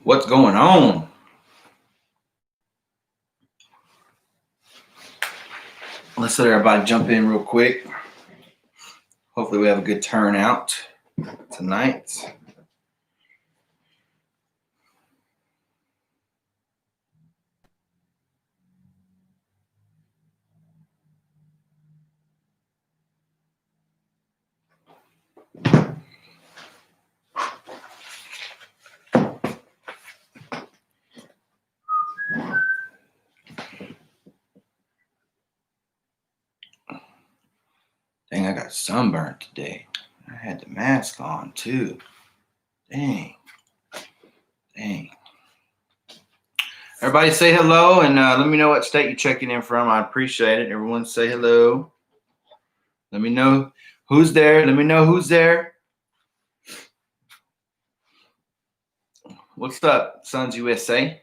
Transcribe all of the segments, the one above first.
What's going on? Let's let everybody jump in real quick. Hopefully we have a good turnout tonight. Dang, I got sunburned today. I had the mask on too. Dang. Everybody say hello and let me know what state you're checking in from. I appreciate it. Everyone say hello. Let me know who's there. What's up, Sons USA?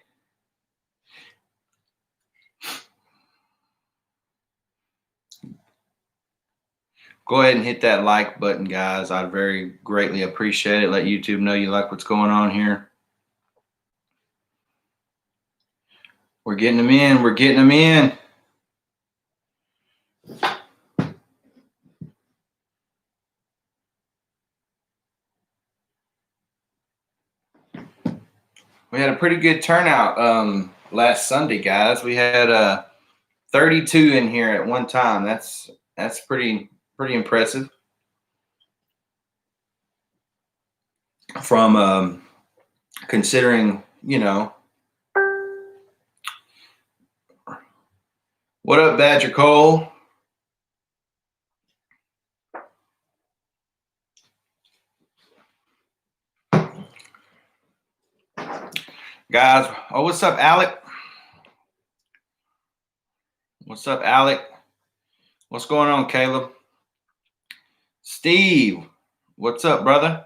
Go ahead and hit that like button, guys. I'd very greatly appreciate it. Let YouTube know you like what's going on here. We're getting them in. We had a pretty good turnout last Sunday, guys. We had 32 in here at one time. That's pretty impressive. From considering, what up, Badger Cole? Guys, what's up, Alec? What's going on, Caleb? Steve, what's up, brother?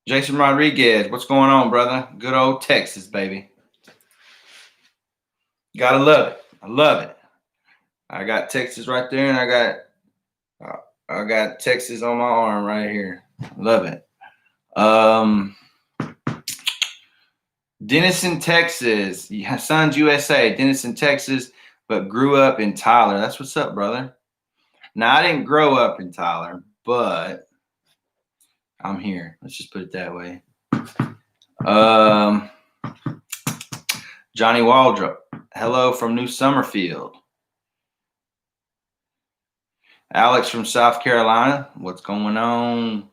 Jason Rodriguez, what's going on, brother? Good old Texas, baby. Gotta love it. I love it. I got Texas right there, and I got Texas on my arm right here. Love it. Denison, Texas. Sons USA, Denison, Texas, but grew up in Tyler. That's what's up, brother. Now, I didn't grow up in Tyler, but I'm here. Let's just put it that way. Johnny Waldrop. Hello from New Summerfield. Alex from South Carolina. What's going on?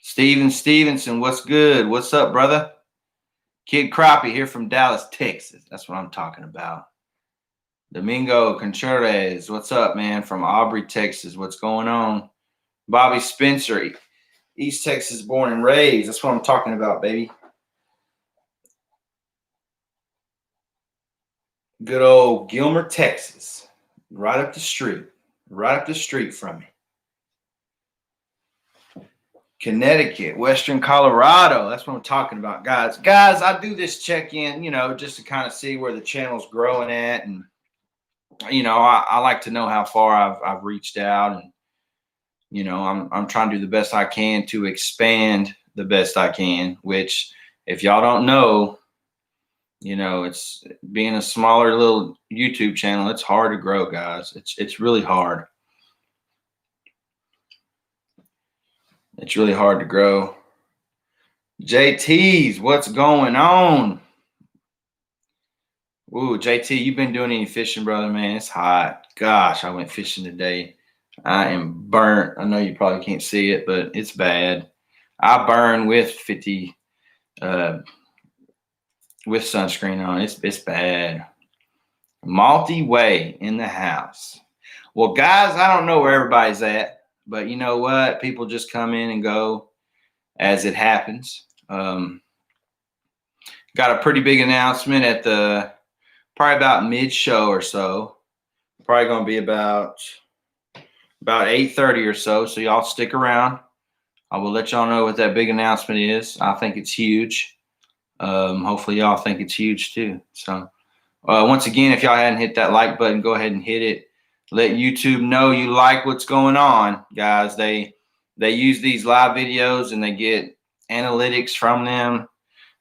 Steven Stevenson. What's good? What's up, brother? Kid Crappie here from Dallas, Texas. That's what I'm talking about. Domingo Contreras. What's up, man? From Aubrey, Texas. What's going on? Bobby Spencer. East Texas born and raised. That's what I'm talking about, baby. Good old Gilmer, Texas. Right up the street from me. Connecticut, Western Colorado. That's what I'm talking about, guys. Guys, I do this check-in, just to kind of see where the channel's growing at. And, I like to know how far I've reached out. And, I'm trying to do the best I can to expand the best I can, which if y'all don't know, it's being a smaller little YouTube channel. It's hard to grow, guys. It's really hard. It's really hard to grow. JT's, what's going on? Ooh, JT, you been doing any fishing, brother, man? It's hot. Gosh, I went fishing today. I am burnt. I know you probably can't see it, but it's bad. I burn with 50 with sunscreen on. It's bad. Multi-way in the house. Well, guys, I don't know where everybody's at, but you know what? People just come in and go as it happens. Got a pretty big announcement at probably about mid-show or so. Probably going to be about 8:30 or so. So y'all stick around. I will let y'all know what that big announcement is. I think it's huge. Hopefully y'all think it's huge too. So once again, if y'all hadn't hit that like button, go ahead and hit it. Let YouTube know you like what's going on, guys. They use these live videos and they get analytics from them.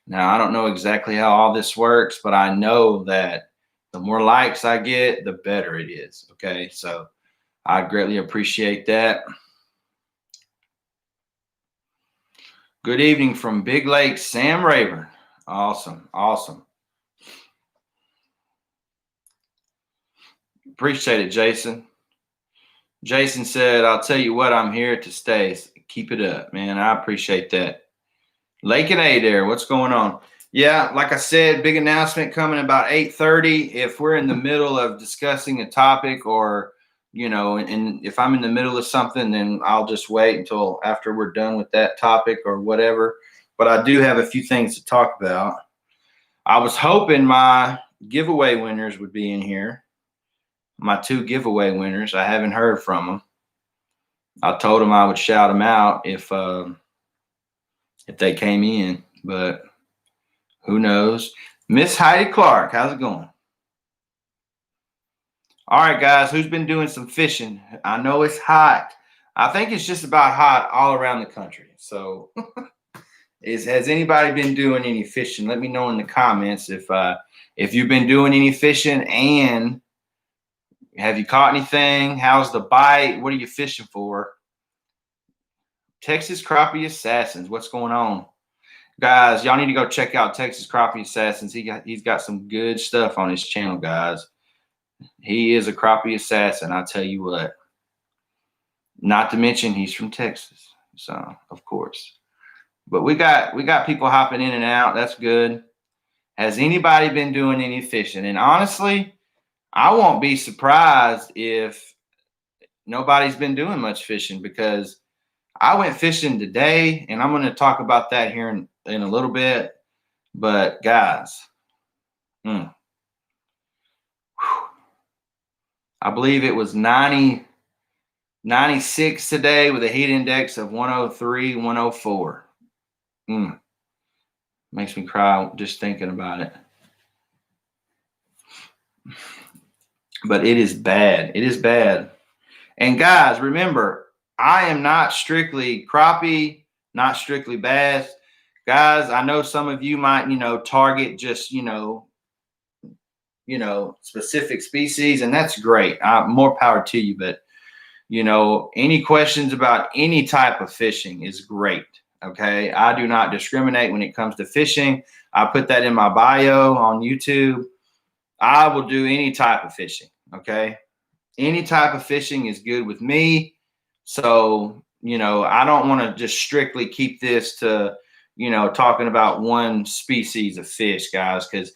Now, I don't know exactly how all this works, but I know that the more likes I get, the better it is. Okay. So I greatly appreciate that. Good evening from Big Lake, Sam Rayburn. Awesome. Awesome. Appreciate it, Jason. Jason said, I'll tell you what, I'm here to stay. Keep it up, man. I appreciate that. Lake and A there. What's going on? Yeah, like I said, big announcement coming about 8:30. If we're in the middle of discussing a topic or, and if I'm in the middle of something, then I'll just wait until after we're done with that topic or whatever. But I do have a few things to talk about. I was hoping my giveaway winners would be in here. My 2 giveaway winners. I haven't heard from them. I told them I would shout them out if they came in, but who knows? Miss Heidi Clark, how's it going? All right, guys, who's been doing some fishing? I know it's hot. I think it's just about hot all around the country. So, has anybody been doing any fishing? Let me know in the comments if you've been doing any fishing, and have you caught anything? How's the bite? What are you fishing for? Texas Crappie Assassins, what's going on? Guys, y'all need to go check out Texas Crappie Assassins. He's got some good stuff on his channel, guys. He is a crappie assassin, I tell you what. Not to mention he's from Texas, so of course. But we got people hopping in and out. That's good. Has anybody been doing any fishing? And honestly, I won't be surprised if nobody's been doing much fishing, because I went fishing today, and I'm going to talk about that here in a little bit. But guys, I believe it was 96 today with a heat index of 103, 104. Makes me cry just thinking about it. But it is bad. It is bad. And guys, remember, I am not strictly crappie, not strictly bass. Guys, I know some of you might, target just, specific species, and that's great. More power to you. But, any questions about any type of fishing is great. Okay. I do not discriminate when it comes to fishing. I put that in my bio on YouTube. I will do any type of fishing. Okay. Any type of fishing is good with me. So, I don't want to just strictly keep this to, talking about one species of fish, guys, because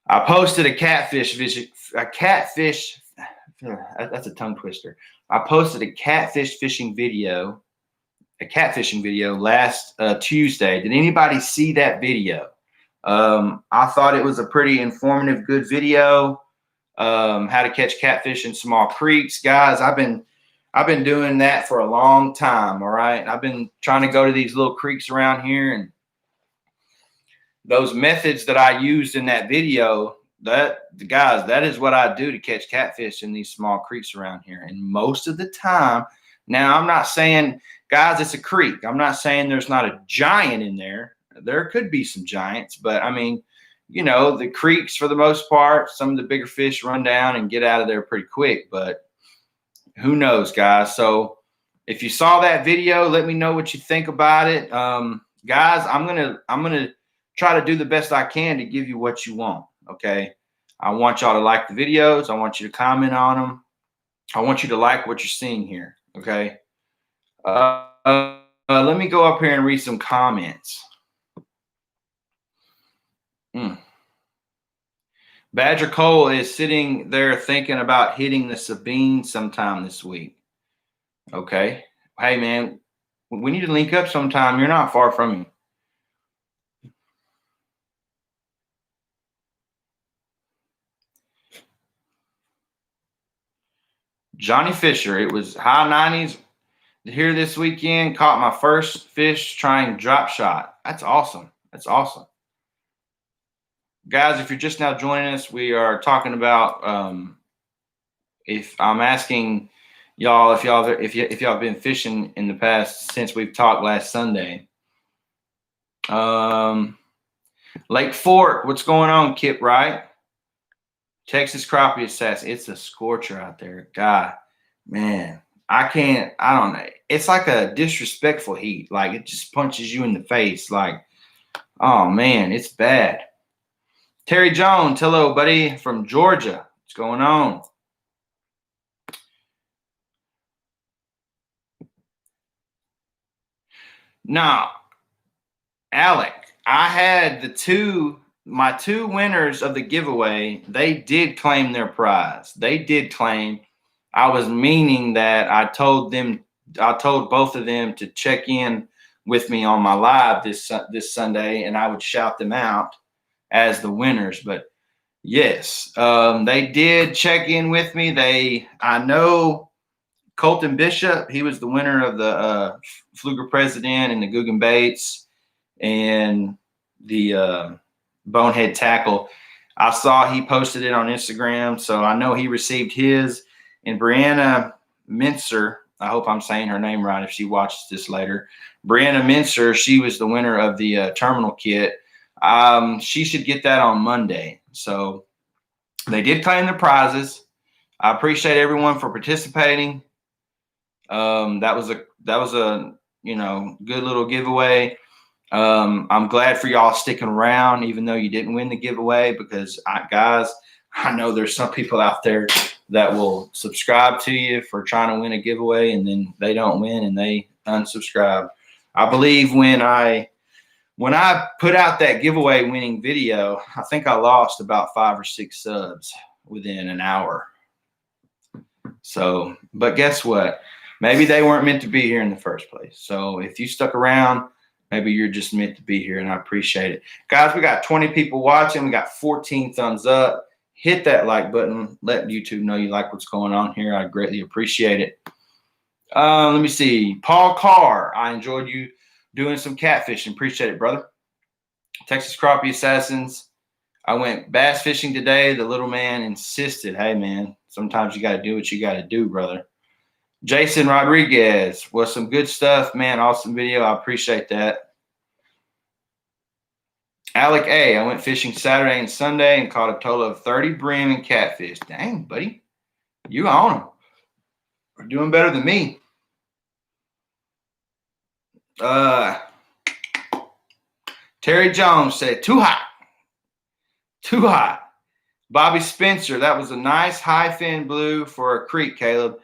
I posted a catfish, that's a tongue twister. I posted a catfishing video last Tuesday. Did anybody see that video? I thought it was a pretty informative, good video. How to catch catfish in small creeks. Guys, I've been doing that for a long time. All right. I've been trying to go to these little creeks around here, and those methods that I used in that video, that is what I do to catch catfish in these small creeks around here. And most of the time, now I'm not saying, guys, it's a creek. I'm not saying there's not a giant in there. There could be some giants, but I mean, the creeks, for the most part, some of the bigger fish run down and get out of there pretty quick, but who knows, guys? So if you saw that video, let me know what you think about it. Guys, I'm going to try to do the best I can to give you what you want. Okay. I want y'all to like the videos. I want you to comment on them. I want you to like what you're seeing here. Okay. Let me go up here and read some comments. Badger Cole is sitting there thinking about hitting the Sabine sometime this week. Okay. Hey, man, we need to link up sometime. You're not far from me. Johnny Fisher, it was high 90s here this weekend. Caught my first fish trying drop shot. That's awesome. That's awesome. Guys, if you're just now joining us, we are talking about if I'm asking y'all if y'all have been fishing in the past since we've talked last Sunday. Lake Fork, what's going on, Kip Wright? Texas crappie assassin. It's a scorcher out there. God, man, I don't know. It's like a disrespectful heat. Like it just punches you in the face. Like, oh man, it's bad. Terry Jones, hello, buddy, from Georgia. What's going on? Now, Alec, I had my two winners of the giveaway. They did claim their prize. They did claim. I was meaning that I told both of them to check in with me on my live this Sunday, and I would shout them out as the winners. But yes, they did check in with me. I know Colton Bishop. He was the winner of the Fluger President and the Guggen Baits and the Bonehead Tackle. I saw he posted it on Instagram, so I know he received his. And Brianna Mincer, I hope I'm saying her name right if she watches this later. Brianna Mincer, she was the winner of the terminal kit. She should get that on Monday. So they did claim the prizes. I appreciate everyone for participating. That was a good little giveaway. I'm glad for y'all sticking around, even though you didn't win the giveaway, because guys, I know there's some people out there that will subscribe to you for trying to win a giveaway and then they don't win and they unsubscribe. I believe when I put out that giveaway winning video, I think I lost about 5 or 6 subs within an hour. So, but guess what? Maybe they weren't meant to be here in the first place. So if you stuck around, maybe you're just meant to be here, and I appreciate it. Guys, we got 20 people watching. We got 14 thumbs up. Hit that like button. Let YouTube know you like what's going on here. I greatly appreciate it. Let me see. Paul Carr, I enjoyed you doing some catfishing. Appreciate it, brother. Texas Crappie Assassins. I went bass fishing today. The little man insisted, hey, man, sometimes you got to do what you got to do, brother. Jason Rodriguez was some good stuff, man. Awesome video. I appreciate that. Alec A. I went fishing Saturday and Sunday and caught a total of 30 brim and catfish. Dang, buddy. You own them. You're doing better than me. Terry Jones said, too hot. Too hot. Bobby Spencer, that was a nice high fin blue for a creek, Caleb.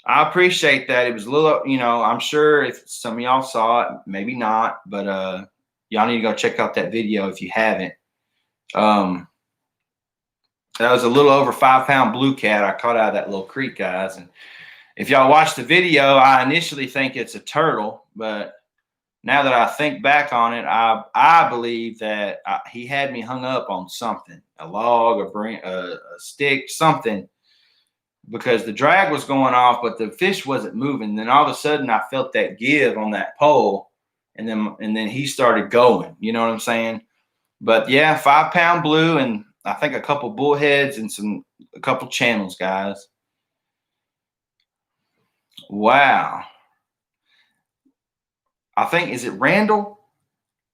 I appreciate that. It was a little, I'm sure if some of y'all saw it, maybe not, but y'all need to go check out that video if you haven't. That was a little over 5-pound blue cat I caught out of that little creek, guys. And if y'all watch the video, I initially think it's a turtle, but now that I think back on it, I believe that he had me hung up on something, a log, a stick, something, because the drag was going off, but the fish wasn't moving. Then all of a sudden I felt that give on that pole, and then he started going. You know what I'm saying? But yeah, 5-pound blue, and I think a couple bullheads and a couple channels, guys. Wow. I think, is it Randall?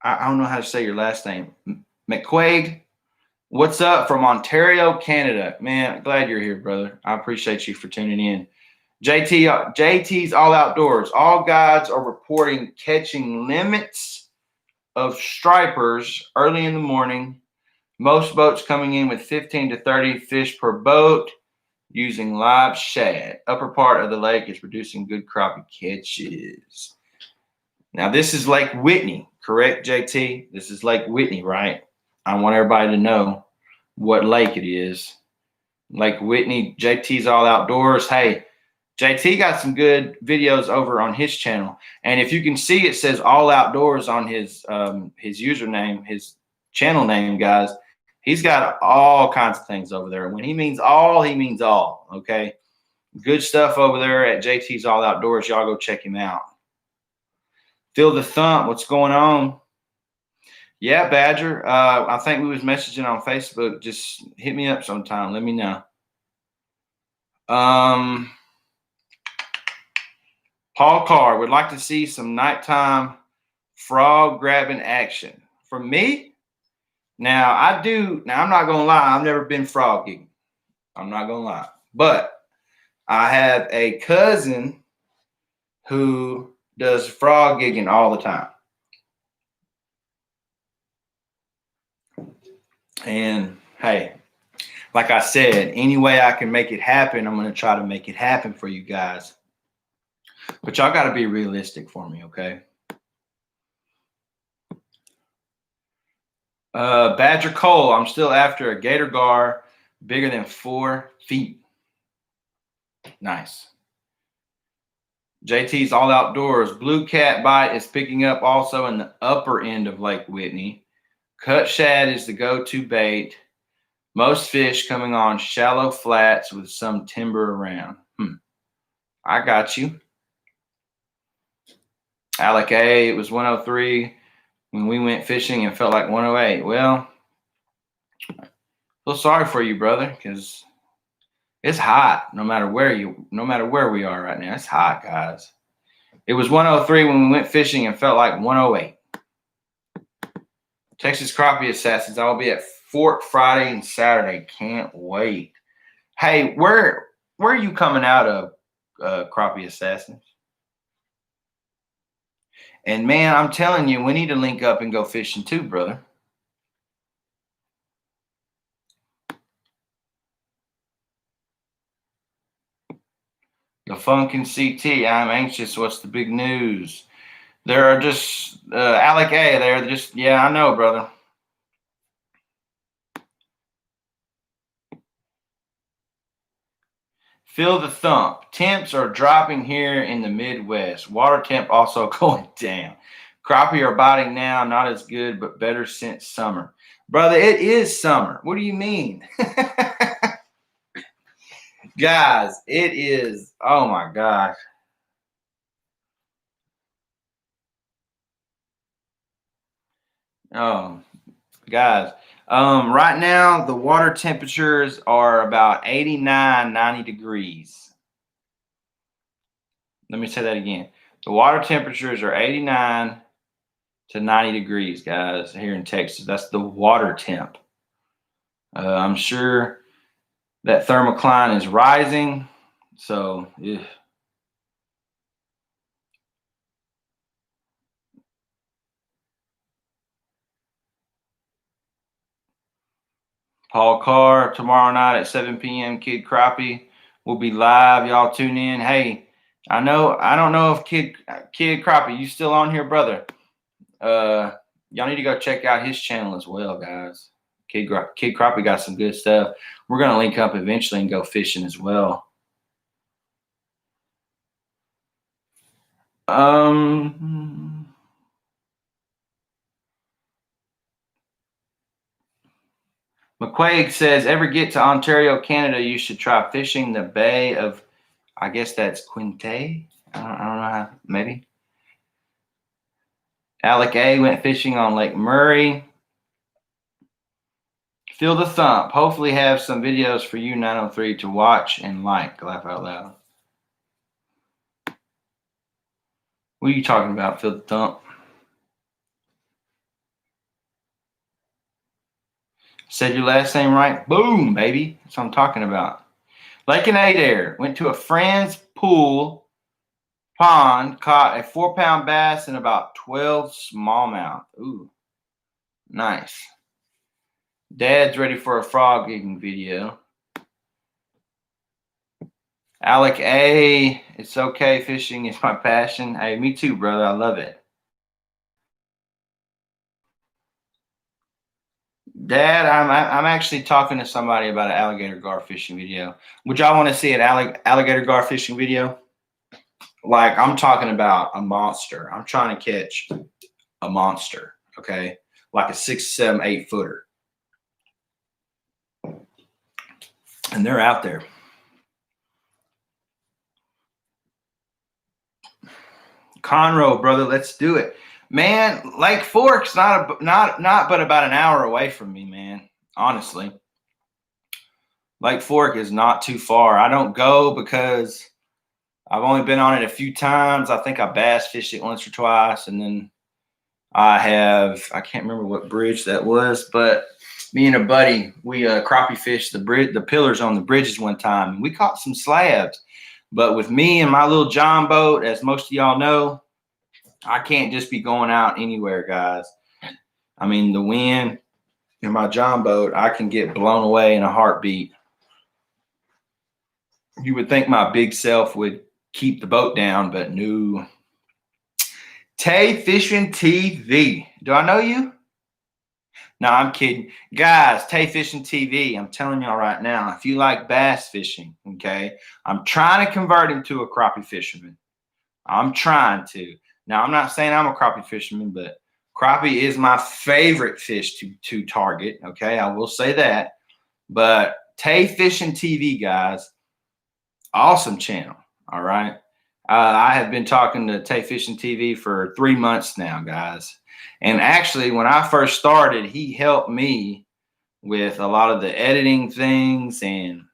I don't know how to say your last name. McQuaig. What's up from Ontario, Canada? Man, glad you're here, brother. I appreciate you for tuning in. JT's All Outdoors. All guides are reporting catching limits of stripers early in the morning. Most boats coming in with 15 to 30 fish per boat using live shad. Upper part of the lake is producing good crappie catches. Now, this is Lake Whitney, correct, JT? This is Lake Whitney, right? I want everybody to know what lake it is. Lake Whitney, JT's All Outdoors. Hey, JT got some good videos over on his channel. And if you can see, it says All Outdoors on his username, his channel name, guys. He's got all kinds of things over there. When he means all, okay? Good stuff over there at JT's All Outdoors. Y'all go check him out. Feel the thump. What's going on? Yeah, Badger. I think we was messaging on Facebook. Just hit me up sometime. Let me know. Paul Carr would like to see some nighttime frog grabbing action. For me, Now I do. Now I'm not gonna lie. I've never been frog gigging. I'm not gonna lie, but I have a cousin who does frog gigging all the time. And hey, like I said, any way I can make it happen, I'm going to try to make it happen for you guys. But y'all got to be realistic for me, okay? Badger Cole, I'm still after a gator gar bigger than 4 feet. Nice. JT's all outdoors. Blue cat bite is picking up also in the upper end of Lake Whitney. Cut shad is the go-to bait. Most fish coming on shallow flats with some timber around. I got you. Alec A, it was 103 when we went fishing and felt like 108. Well, I feel sorry for you, brother, because it's hot no matter where we are right now. It's hot, guys. It was 103 when we went fishing and felt like 108. Texas Crappie Assassins. I'll be at Fort Friday and Saturday. Can't wait. Hey, where are you coming out of, Crappie Assassins? And man, I'm telling you, we need to link up and go fishing too, brother. The Funkin' CT. I'm anxious. What's the big news? There are just Alec A. They're just, yeah, I know, brother. Feel the thump. Temps are dropping here in the Midwest. Water temp also going down. Crappie are biting now, not as good, but better since summer. Brother, it is summer. What do you mean? Guys, it is. Oh my gosh. Oh, guys. Right now, the water temperatures are about 89, 90 degrees. Let me say that again. The water temperatures are 89 to 90 degrees, guys, here in Texas. That's the water temp. I'm sure that thermocline is rising. So, yeah. Paul Carr, tomorrow night at 7 p.m., Kid Crappie will be live. Y'all tune in. Hey, I don't know if Kid Crappie, you still on here, brother? Y'all need to go check out his channel as well, guys. Kid Crappie got some good stuff. We're gonna link up eventually and go fishing as well. McQuaig says, ever get to Ontario, Canada, you should try fishing the Bay of, I guess that's Quinte. I don't know how, maybe. Alec A went fishing on Lake Murray. Feel the thump. Hopefully have some videos for you, 903, to watch and like. Laugh out loud. What are you talking about? Feel the thump. Said your last name right. Boom, baby. That's what I'm talking about. Lake and Adair. Went to a friend's pool pond, caught a 4-pound bass and about 12 smallmouth. Ooh, nice. Dad's ready for a frog gigging video. Alec A, it's okay. Fishing is my passion. Hey, me too, brother. I love it. Dad, I'm actually talking to somebody about an alligator gar fishing video. Would y'all want to see an alligator gar fishing video? Like, I'm talking about a monster. I'm trying to catch a monster, okay? Like a 6, 7, 8 footer. And they're out there. Conroe, brother, let's do it. Man, Lake Fork's not but about an hour away from me, man. Honestly. Lake Fork is not too far. I don't go because I've only been on it a few times. I think I bass fished it once or twice, and then I can't remember what bridge that was, but me and a buddy, we crappie fished the pillars on the bridges one time, and we caught some slabs. But with me and my little John boat, as most of y'all know, I can't just be going out anywhere, guys. I mean, the wind in my John boat, I can get blown away in a heartbeat. You would think my big self would keep the boat down, but no. Catfishing TV. Do I know you? No, I'm kidding. Guys, Catfishing TV, I'm telling y'all right now, if you like bass fishing, okay, I'm trying to convert him to a crappie fisherman. I'm trying to. Now, I'm not saying I'm a crappie fisherman, but crappie is my favorite fish to target, okay? I will say that. But Catfishing TV, guys, awesome channel, all right? I have been talking to Catfishing TV for 3 months now, guys. And actually, when I first started, he helped me with a lot of the editing things and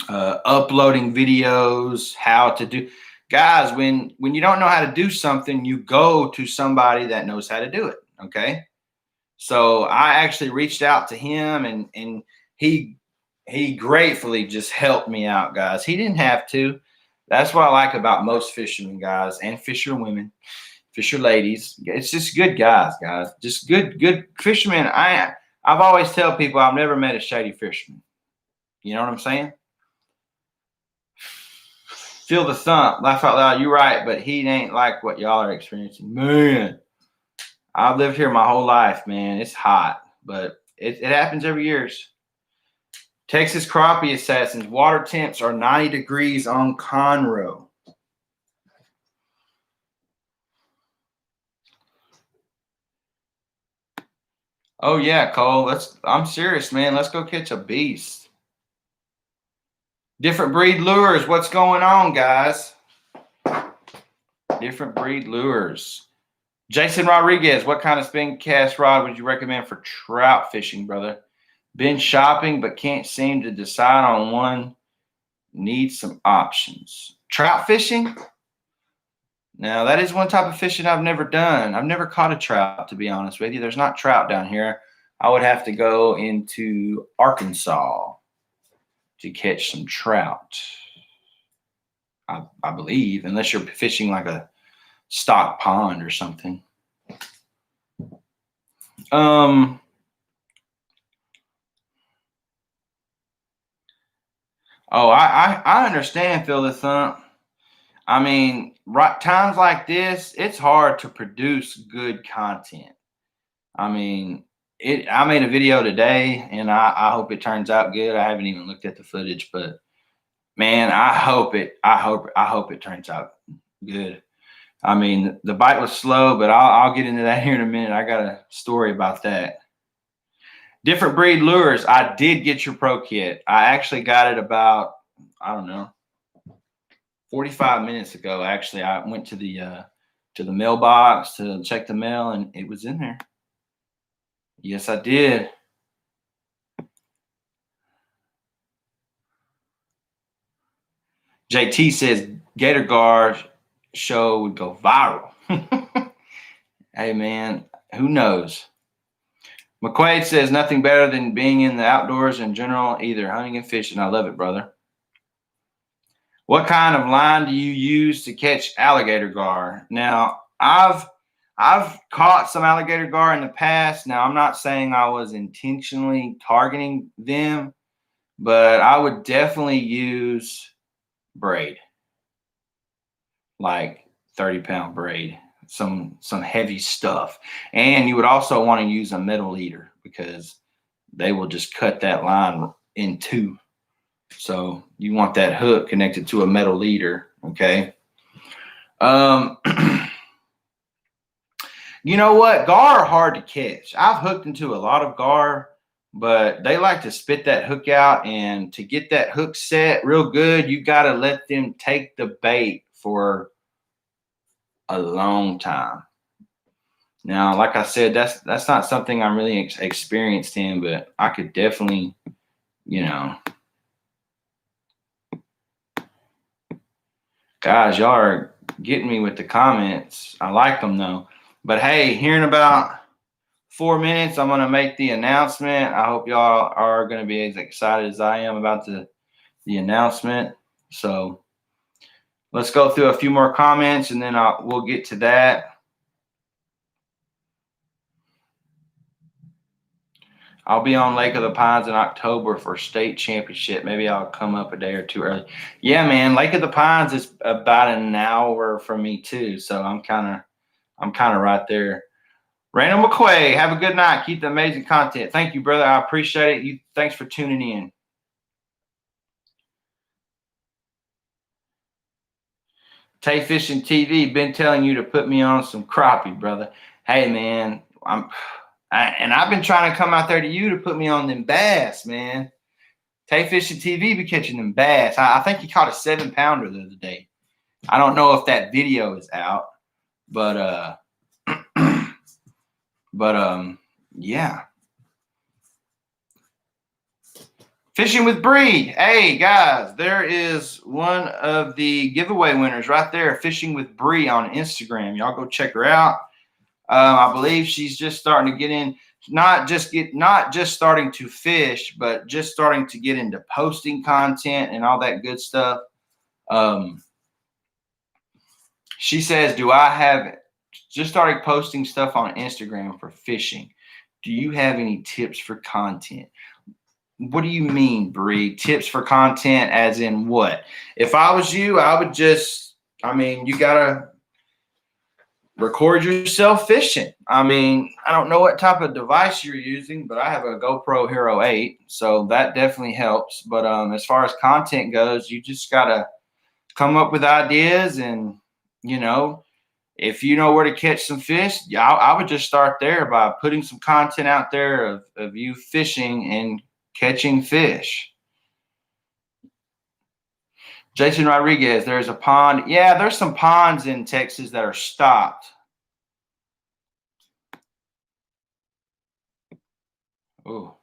uploading videos, how to do. Guys, when you don't know how to do something, you go to somebody that knows how to do it, okay? So I actually reached out to him, and he gratefully just helped me out, guys. He didn't have to. That's what I like about most fishermen, guys, and fisher women, fisher ladies. It's just good guys, guys. Just good fishermen. I've always tell people I've never met a shady fisherman. You know what I'm saying? Feel the thump. Laugh out loud. You're right, but he ain't like what y'all are experiencing. Man, I've lived here my whole life, man. It's hot, but it happens every year. Texas crappie assassins. Water temps are 90 degrees on Conroe. Oh yeah, Cole. I'm serious, man. Let's go catch a beast. Different breed lures. What's going on, guys? Different breed lures. Jason Rodriguez, what kind of spin cast rod would you recommend for trout fishing, brother? Been shopping, but can't seem to decide on one. Need some options. Trout fishing? Now, that is one type of fishing I've never done. I've never caught a trout, to be honest with you. There's not trout down here. I would have to go into Arkansas to catch some trout, I believe, unless you're fishing like a stock pond or something. Oh, I understand, Phil the Thump. I mean, right times like this, it's hard to produce good content. I mean, I made a video today, and I hope it turns out good. I haven't even looked at the footage, but man, I hope it turns out good. I mean, the bite was slow, but I'll get into that here in a minute. I got a story about that. Different breed lures. I did get your pro kit. I actually got it about, I don't know, 45 minutes ago. Actually, I went to the mailbox to check the mail, and it was in there. Yes, I did. JT says Gator Guard show would go viral. Hey, man, who knows? McQuaid says nothing better than being in the outdoors in general, either hunting and fishing. I love it, brother. What kind of line do you use to catch alligator gar? Now, I've caught some alligator gar in the past. Now, I'm not saying I was intentionally targeting them, but I would definitely use braid, like 30-pound braid, some heavy stuff. And you would also want to use a metal leader because they will just cut that line in two. So you want that hook connected to a metal leader, okay? You know what? Gar are hard to catch. I've hooked into a lot of gar, but they like to spit that hook out, and to get that hook set real good, you got to let them take the bait for a long time. Now, like I said, that's not something I'm really experienced in, but I could definitely, guys, y'all are getting me with the comments. I like them though. But hey, here in about 4 minutes, I'm going to make the announcement. I hope y'all are going to be as excited as I am about the announcement. So let's go through a few more comments and then we'll get to that. I'll be on Lake of the Pines in October for state championship. Maybe I'll come up a day or two early. Yeah, man, Lake of the Pines is about an hour from me too, so I'm kind of right there. Randall McQuay, have a good night. Keep the amazing content. Thank you, brother. I appreciate it. Thanks for tuning in. Tay Fishing TV, been telling you to put me on some crappie, brother. Hey, man, I've been trying to come out there to you to put me on them bass, man. Tay Fishing TV be catching them bass. I think he caught a 7-pounder the other day. I don't know if that video is out, but yeah. Fishing with Bree. Hey, guys, there is one of the giveaway winners right there, Fishing with Bree on Instagram. Y'all go check her out. I believe she's just starting to get in, not just starting to fish, but just starting to get into posting content and all that good stuff. She says, just started posting stuff on Instagram for fishing. Do you have any tips for content? What do you mean, Bree? Tips for content as in what? If I was you, I would you got to record yourself fishing. I don't know what type of device you're using, but I have a GoPro Hero 8, so that definitely helps. But as far as content goes, you just got to come up with ideas and, if you know where to catch some fish, I would just start there by putting some content out there of you fishing and catching fish. Jason Rodriguez, there's a pond. Yeah, there's some ponds in Texas that are stopped. Oh,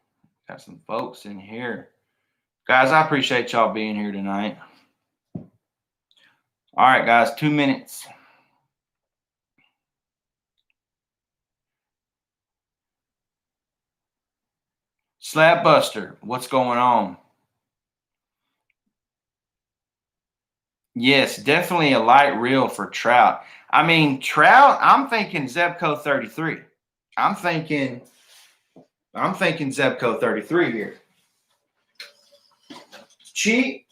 got some folks in here. Guys, I appreciate y'all being here tonight. All right, guys, 2 minutes. Slab Buster, what's going on? Yes, definitely a light reel for trout. Trout, I'm thinking Zebco 33. I'm thinking Zebco 33 here. Cheap.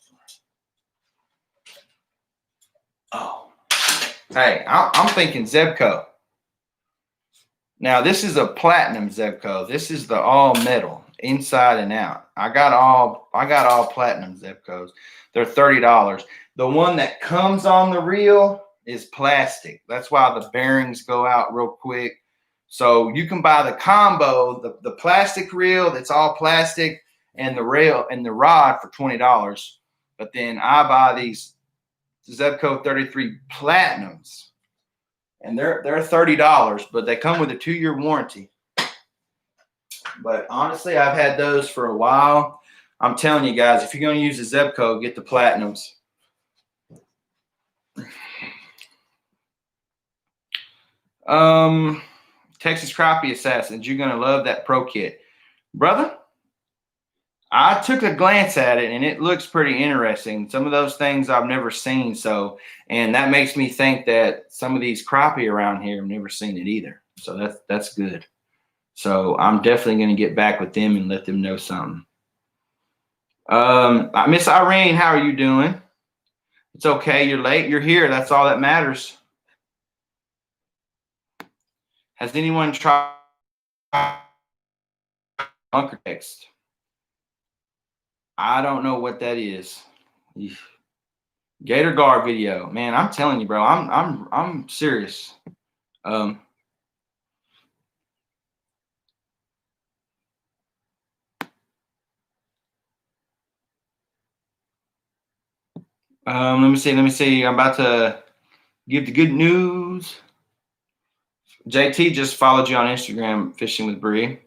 Oh, hey, I'm thinking Zebco. Now, this is a platinum Zebco. This is the all metal, inside and out. I got all platinum Zebcos. They're $30. The one that comes on the reel is plastic. That's why the bearings go out real quick. So you can buy the combo, the plastic reel that's all plastic, and the rail and the rod for $20. But then I buy these Zebco 33 platinums, and they're $30, but they come with a 2-year warranty. But honestly, I've had those for a while. I'm telling you guys, if you're going to use a Zebco, get the platinums. Texas Crappie Assassins, you're going to love that Pro Kit. Brother, I took a glance at it, and it looks pretty interesting. Some of those things I've never seen, and that makes me think that some of these crappie around here have never seen it either. So that's good. So I'm definitely going to get back with them and let them know something. Miss Irene, how are you doing? It's okay. You're late. You're here. That's all that matters. Has anyone tried bunker text? I don't know what that is. Gator Guard video, man. I'm telling you, bro. I'm serious. Let me see. I'm about to give the good news. JT just followed you on Instagram, Fishing with Bree.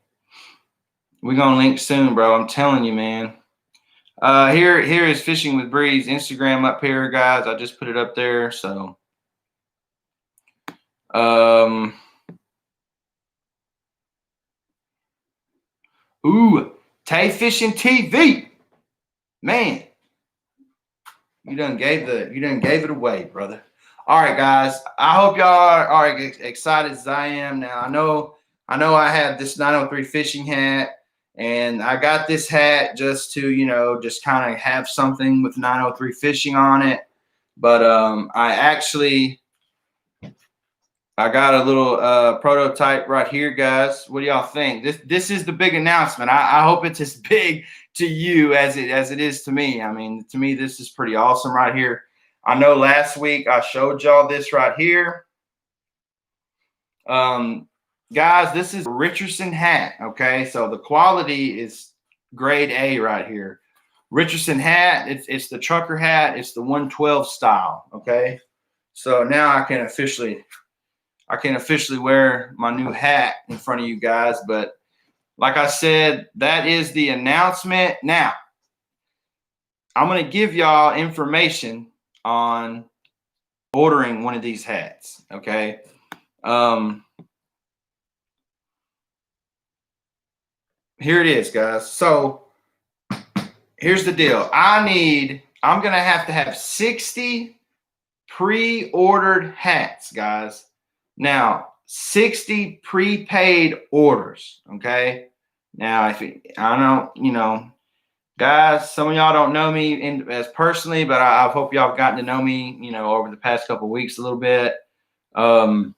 We're gonna link soon, bro. I'm telling you, man. Here is Fishing with Bree's Instagram up here, guys. I just put it up there. So Ooh, Catfishing TV. Man, you done gave it away, brother. All right, guys. I hope y'all are excited as I am. Now I know I have this 903 fishing hat, and I got this hat just to, just kind of have something with 903 fishing on it. But I got a little prototype right here, guys. What do y'all think? This is the big announcement. I hope it's as big to you as it is to me. I mean, to me, this is pretty awesome right here. I know last week I showed y'all this right here. Guys, this is a Richardson hat. Okay, so the quality is grade A right here. Richardson hat. It's the trucker hat. It's the 112 style. Okay, so now I can officially wear my new hat in front of you guys. But like I said, that is the announcement. Now, I'm going to give y'all information on ordering one of these hats. Okay. Here it is, guys. So here's the deal. I'm going to have 60 pre-ordered hats, guys. Now, 60 prepaid orders. Okay. Now, I don't, guys, some of y'all don't know me as personally, but I hope y'all have gotten to know me, over the past couple of weeks a little bit. I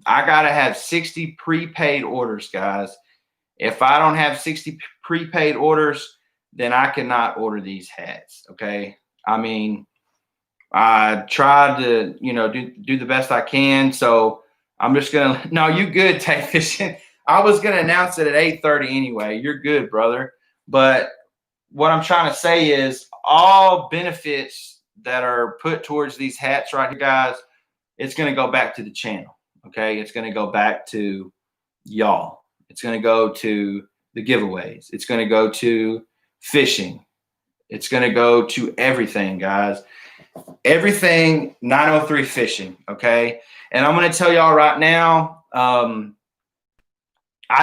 got to have 60 prepaid orders, guys. If I don't have 60 prepaid orders, then I cannot order these hats. Okay. I mean, I tried to, do the best I can. So I'm just going to, no, you good, Catfishing. I was going to announce it at 8:30 anyway. You're good, brother. But what I'm trying to say is all benefits that are put towards these hats right here, guys, it's going to go back to the channel. Okay. It's going to go back to y'all. It's going to go to the giveaways. It's going to go to fishing. It's going to go to everything, guys. Everything 903 fishing. Okay. And I'm going to tell y'all right now, I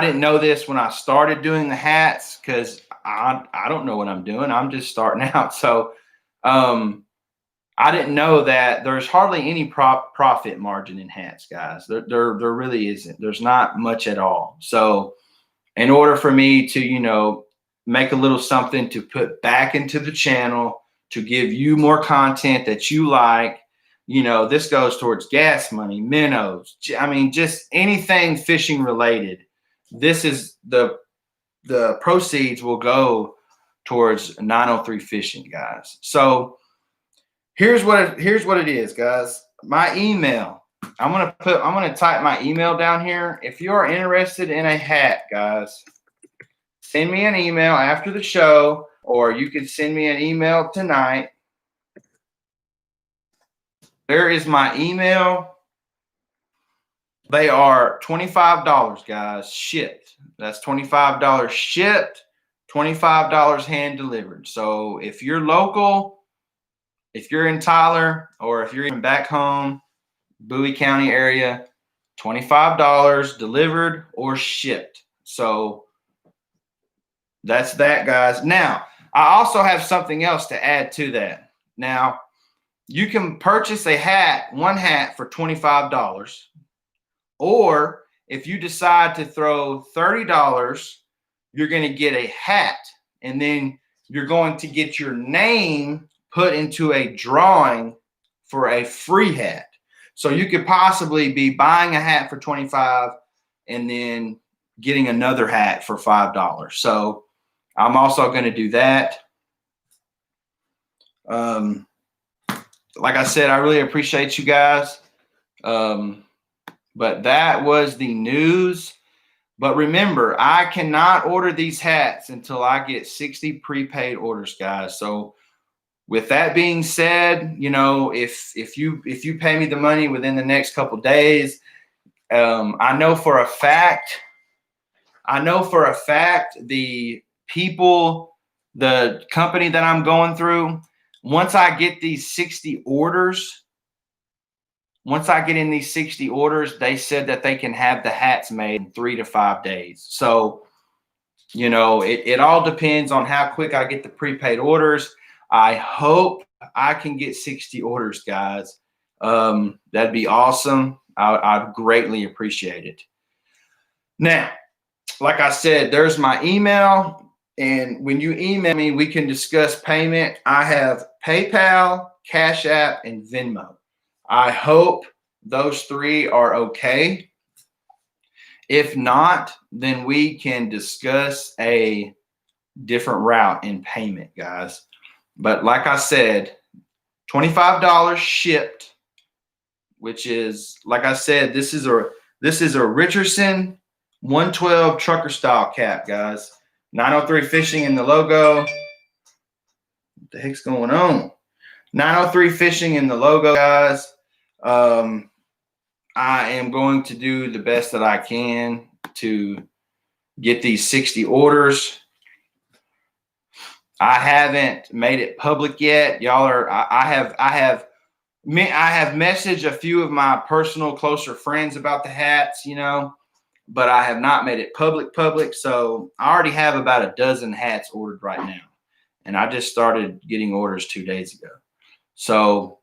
didn't know this when I started doing the hats because I don't know what I'm doing. I'm just starting out. So I didn't know that there's hardly any profit margin in hats, guys. There really isn't. There's not much at all. So in order for me to, make a little something to put back into the channel to give you more content that you like, this goes towards gas money, minnows. I mean, just anything fishing related. This is the proceeds will go towards 903 fishing, guys. So here's what it is, guys. My email. I'm gonna type my email down here. If you are interested in a hat, guys, send me an email after the show, or you can send me an email tonight. There is my email. They are $25, guys, shipped. That's $25 shipped, $25 hand delivered. So if you're local, if you're in Tyler, or if you're even back home, Bowie County area, $25 delivered or shipped. So that's that, guys. Now, I also have something else to add to that. Now, you can purchase one hat for $25. Or if you decide to throw $30, you're going to get a hat. And then you're going to get your name put into a drawing for a free hat. So you could possibly be buying a hat for $25 and then getting another hat for $5. So I'm also going to do that. Like I said, I really appreciate you guys. But that was the news. But remember, I cannot order these hats until I get 60 prepaid orders, guys. So with that being said, if you pay me the money within the next couple of days, I know for a fact the company that I'm going through, once I get these 60 orders, they said that they can have the hats made in 3 to 5 days. So You know, it all depends on how quick I get the prepaid orders. I hope I can get 60 orders, guys. That'd be awesome. I'd greatly appreciate it. Now, like I said, there's my email. And when you email me, we can discuss payment. I have PayPal, Cash App, and Venmo. I hope those three are okay. If not, then we can discuss a different route in payment, guys. But like I said, $25 shipped, which is, like I said, this is a Richardson 112 trucker style cap, guys. 903 Fishing in the logo. What the heck's going on? 903 Fishing in the logo, guys. I am going to do the best that I can to get these 60 orders. I haven't made it public yet. Y'all are, I have messaged a few of my personal closer friends about the hats, you know, but I have not made it public. So I already have about a dozen hats ordered right now. And I just started getting orders 2 days ago. So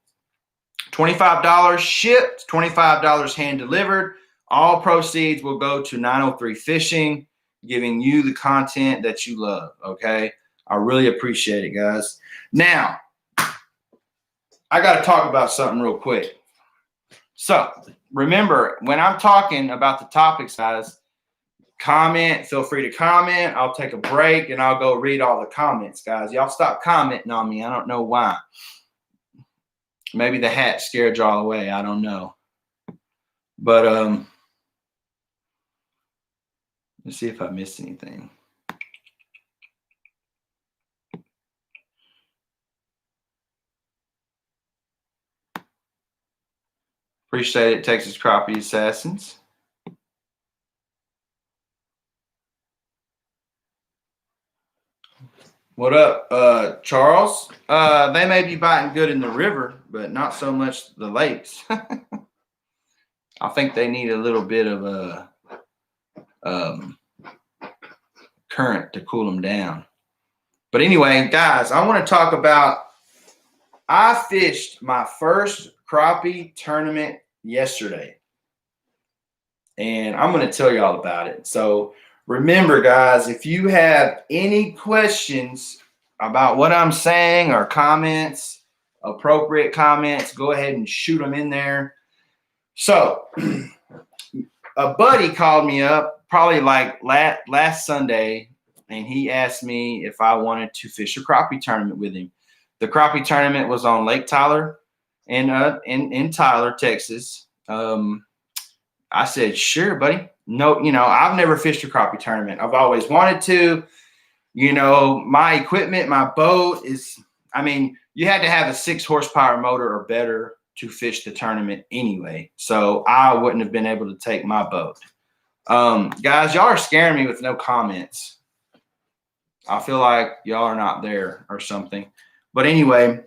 $25 shipped, $25 hand delivered. All proceeds will go to 903 Fishing, giving you the content that you love. Okay. I really appreciate it, guys. Now, I got to talk about something real quick. So remember, when I'm talking about the topics, guys, comment, feel free to comment. I'll take a break and I'll go read all the comments, guys. Y'all stop commenting on me. I don't know why. Maybe the hat scared y'all away. I don't know. But let's see if I missed anything. Appreciate it, Texas Crappie Assassins. What up, Charles? They may be biting good in the river, but not so much the lakes. I think they need a little bit of a current to cool them down. But anyway, guys, I want to talk about, I fished my first crappie tournament yesterday. And I'm going to tell y'all about it. So remember, guys, if you have any questions about what I'm saying or comments, appropriate comments, go ahead and shoot them in there. So a buddy called me up probably like last Sunday, and he asked me if I wanted to fish a crappie tournament with him. The crappie tournament was on Lake Tyler in Tyler, Texas. I said, sure, buddy. No, you know, I've never fished a crappie tournament. I've always wanted to. You know, my equipment, my boat is, I mean, you had to have a 6 horsepower motor or better to fish the tournament anyway. So I wouldn't have been able to take my boat. Guys, y'all are scaring me with no comments. I feel like y'all are not there or something. But anyway,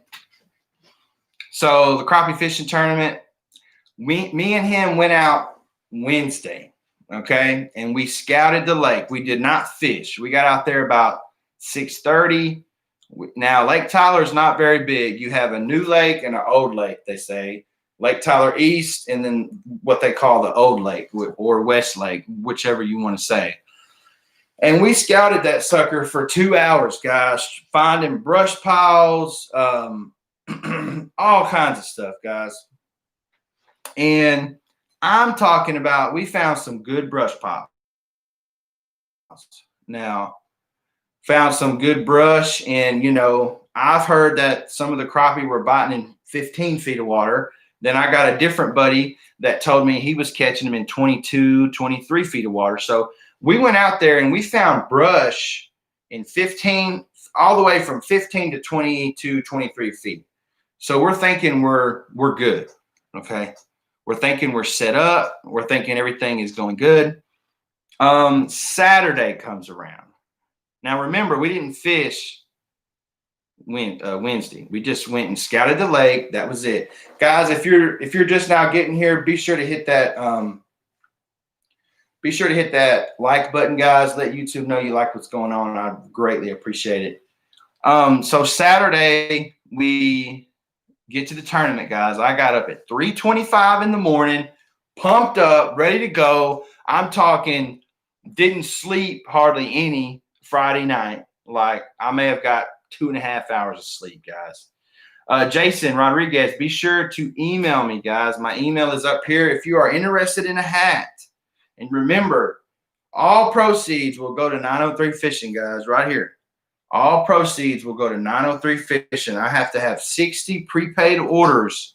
so the crappie fishing tournament, me and him went out Wednesday, okay? And we scouted the lake. We did not fish. We got out there about 6:30. Now, Lake Tyler is not very big. You have a new lake and an old lake, they say. Lake Tyler East and then what they call the old lake or West Lake, whichever you want to say. And we scouted that sucker for 2 hours, guys, finding brush piles, all kinds of stuff, guys. And I'm talking about, we found some good brush piles. Now, found some good brush, and, you know, I've heard that some of the crappie were biting in 15 feet of water. Then I got a different buddy that told me he was catching them in 22, 23 feet of water. So we went out there and we found brush in 15, all the way from 15 to 22, 23 feet. So we're thinking we're good, okay? We're thinking we're set up. We're thinking everything is going good. Saturday comes around. Now, remember, we didn't fish Wednesday. We just went and scouted the lake. That was it. Guys, if you're just now getting here, be sure to hit that Be sure to hit that like button, guys. Let YouTube know you like what's going on. I greatly appreciate it. So Saturday, we get to the tournament, guys. I got up at 3:25 in the morning, pumped up, ready to go. I'm talking, didn't sleep hardly any Friday night. Like, I may have got 2.5 hours of sleep, guys. Jason Rodriguez, be sure to email me, guys. My email is up here if you are interested in a hat. And remember, all proceeds will go to 903 Fishing, guys, right here. All proceeds will go to 903 Fishing. I have to have 60 prepaid orders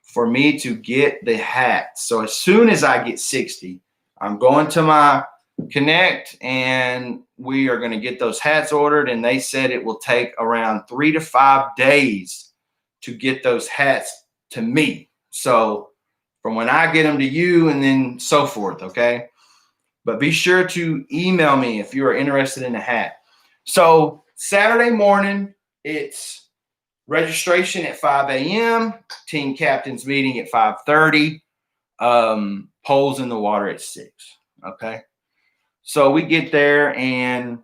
for me to get the hat. So as soon as I get 60, I'm going to my Connect and we are going to get those hats ordered. And they said it will take around 3 to 5 days to get those hats to me. So from when I get them to you and then so forth, okay? But be sure to email me if you are interested in a hat. So Saturday morning, it's registration at 5 a.m., team captains meeting at 5:30, poles in the water at 6, okay? So we get there, and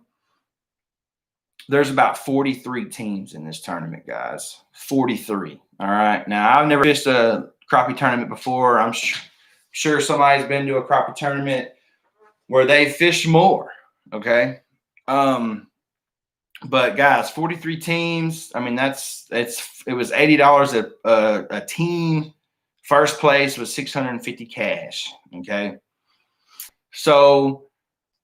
there's about 43 teams in this tournament, guys. 43, all right? Now, I've never fished a crappie tournament before. I'm sure somebody's been to a crappie tournament where they fish more, okay? But guys, 43 teams. I mean, it was $80 a team. First place was $650 cash, okay? So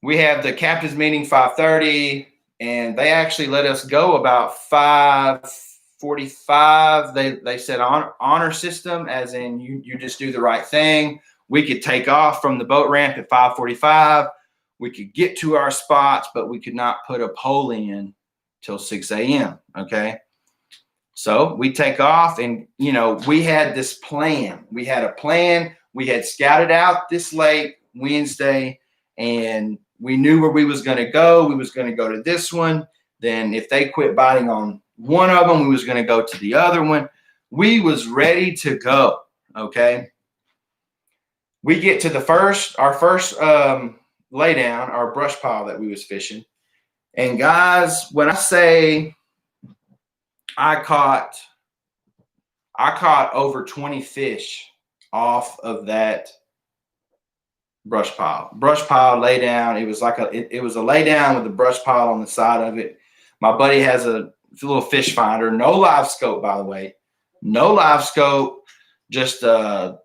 we have the captain's meeting 5:30, and they actually let us go about 5:45. They said honor system, as in you just do the right thing. We could take off from the boat ramp at 5:45. We could get to our spots, but we could not put a pole in till 6 a.m. Okay. So we take off, and, we had this plan. We had a plan. We had scouted out this lake Wednesday, and we knew where we was going to go. We was going to go to this one. Then if they quit biting on one of them, we was going to go to the other one. We was ready to go. Okay. We get to our first laydown, our brush pile that we was fishing. And guys, when I say I caught over 20 fish off of that brush pile. Brush pile lay down. It was like it was a lay down with a brush pile on the side of it. My buddy has a little fish finder, no live scope, by the way. No live scope, just I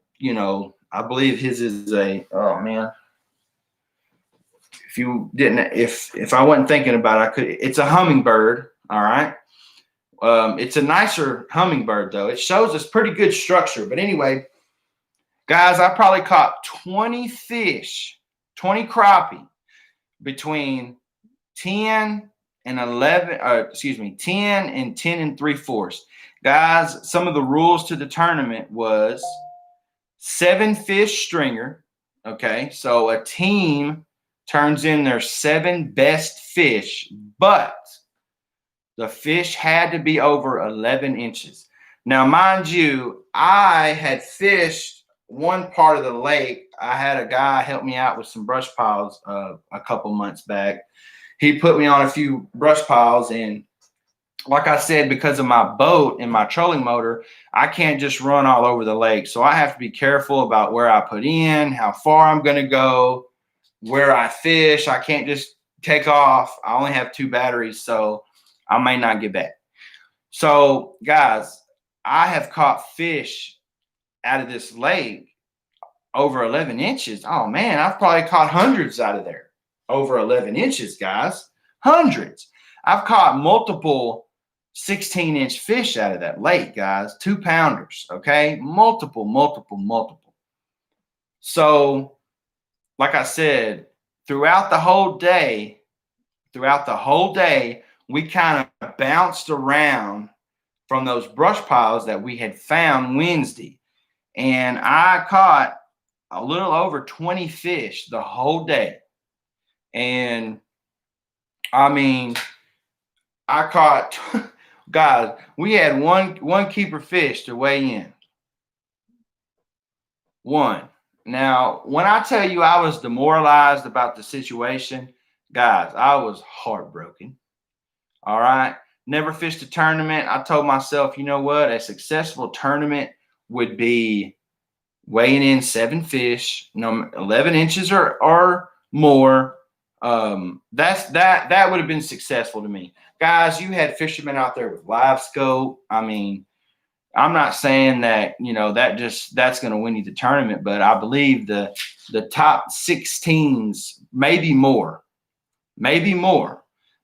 believe his is oh man. If I wasn't thinking about it, it's a hummingbird, all right? It's a nicer hummingbird, though. It shows us pretty good structure. But anyway, guys, I probably caught 20 fish, 20 crappie between 10 and 11, 10 and 10 3/4. Guys, some of the rules to the tournament was 7 fish stringer, okay? So a team turns in their 7 best fish, but the fish had to be over 11 inches. Now, mind you, I had fished one part of the lake. I had a guy help me out with some brush piles a couple months back. He put me on a few brush piles, and like I said, because of my boat and my trolling motor, I can't just run all over the lake. So I have to be careful about where I put in, how far I'm going to go, where I fish. I can't just take off. I only have 2 batteries, so I may not get back. So, guys, I have caught fish out of this lake over 11 inches. Oh, man, I've probably caught hundreds out of there. Over 11 inches, guys. Hundreds. I've caught multiple 16-inch fish out of that lake, guys. 2-pounders, okay? Multiple. So, like I said, throughout the whole day, we kind of bounced around from those brush piles that we had found Wednesday. And I caught a little over 20 fish the whole day. And I mean, I caught, guys, we had one keeper fish to weigh in. One. Now, when I tell you I was demoralized about the situation, guys, I was heartbroken. All right. Never fished a tournament. I told myself, you know what? A successful tournament would be weighing in 7 fish, 11 inches or more. That would have been successful to me. Guys, you had fishermen out there with live scope. I mean, I'm not saying that, that's going to win you the tournament, but I believe the top 16s, maybe more.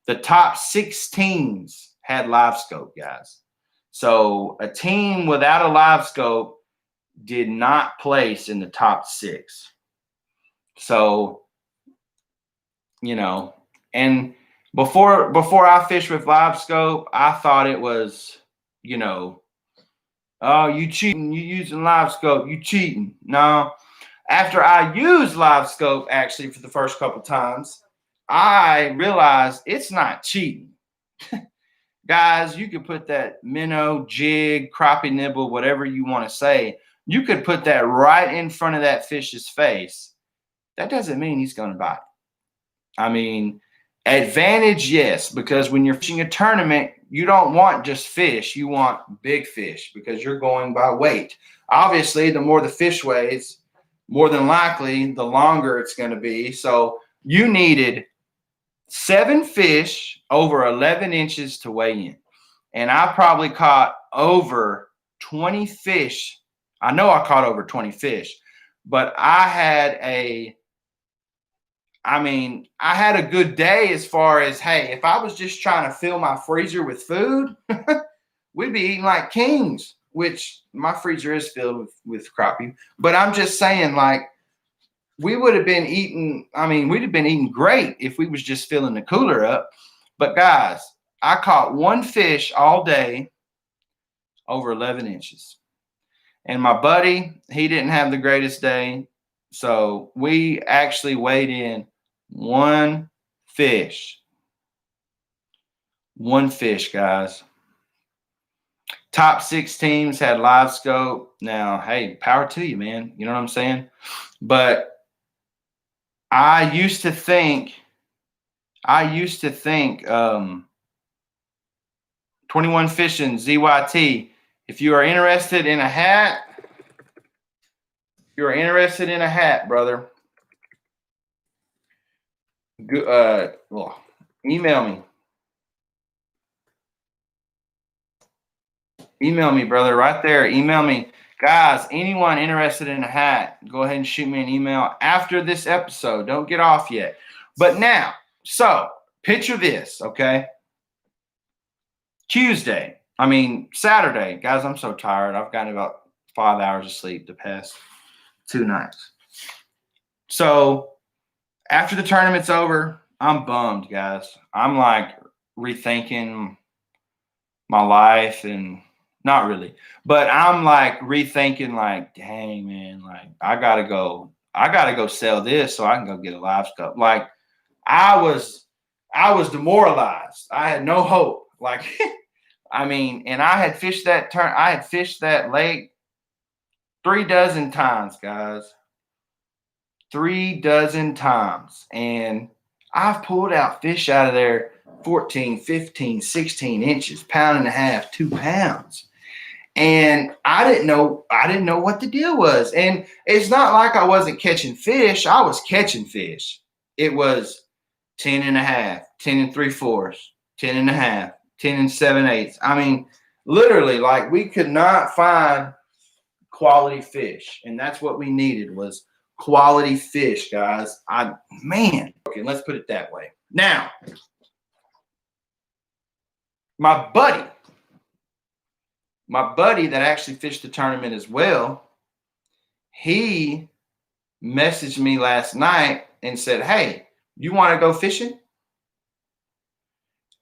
The top 16s had live scope, guys. So a team without a live scope did not place in the top 6. So, and before I fished with live scope, I thought it was, oh, you cheating, you using live scope, you cheating. No. After I used live scope, actually, for the first couple times, I realized it's not cheating. Guys, you could put that minnow, jig, crappie nibble, whatever you want to say. You could put that right in front of that fish's face. That doesn't mean he's going to bite. I mean, advantage, yes, because when you're fishing a tournament, you don't want just fish. You want big fish because you're going by weight. Obviously, the more the fish weighs, more than likely, the longer it's going to be. So you needed 7 fish over 11 inches to weigh in. And I probably caught over 20 fish. I know I caught over 20 fish, but I had a good day as far as, hey, if I was just trying to fill my freezer with food, we'd be eating like kings, which my freezer is filled with crappie. But I'm just saying, like, we'd have been eating great if we was just filling the cooler up. But guys, I caught 1 fish all day over 11 inches. And my buddy, he didn't have the greatest day. So we actually weighed in 1 fish. 1 fish, guys. Top 6 teams had live scope. Now, hey, power to you, man. You know what I'm saying? But I used to think 21 Fishing ZYT. If you are interested in a hat, brother, email me. Email me, brother, right there. Email me. Guys, anyone interested in a hat, go ahead and shoot me an email after this episode. Don't get off yet. But now, so picture this, okay? Saturday. Guys, I'm so tired. I've gotten about 5 hours of sleep the past 2 nights. So after the tournament's over, I'm bummed, guys. I'm like rethinking my life, and not really, but I'm like rethinking, like, dang, man, like I gotta go sell this so I can go get a live scope. Like I was demoralized. I had no hope. Like, and I had fished that lake 3 dozen times, guys. 3 dozen times. And I've pulled out fish out of there 14, 15, 16 inches, 1.5 pounds, 2 pounds. And I didn't know what the deal was. And it's not like I wasn't catching fish. I was catching fish. It was 10.5, 10 3/4, 10.5, 10 7/8. Literally, like, we could not find quality fish. And that's what we needed, was quality fish, guys. Okay, let's put it that way. Now, my buddy that actually fished the tournament as well, he messaged me last night and said, hey, you want to go fishing?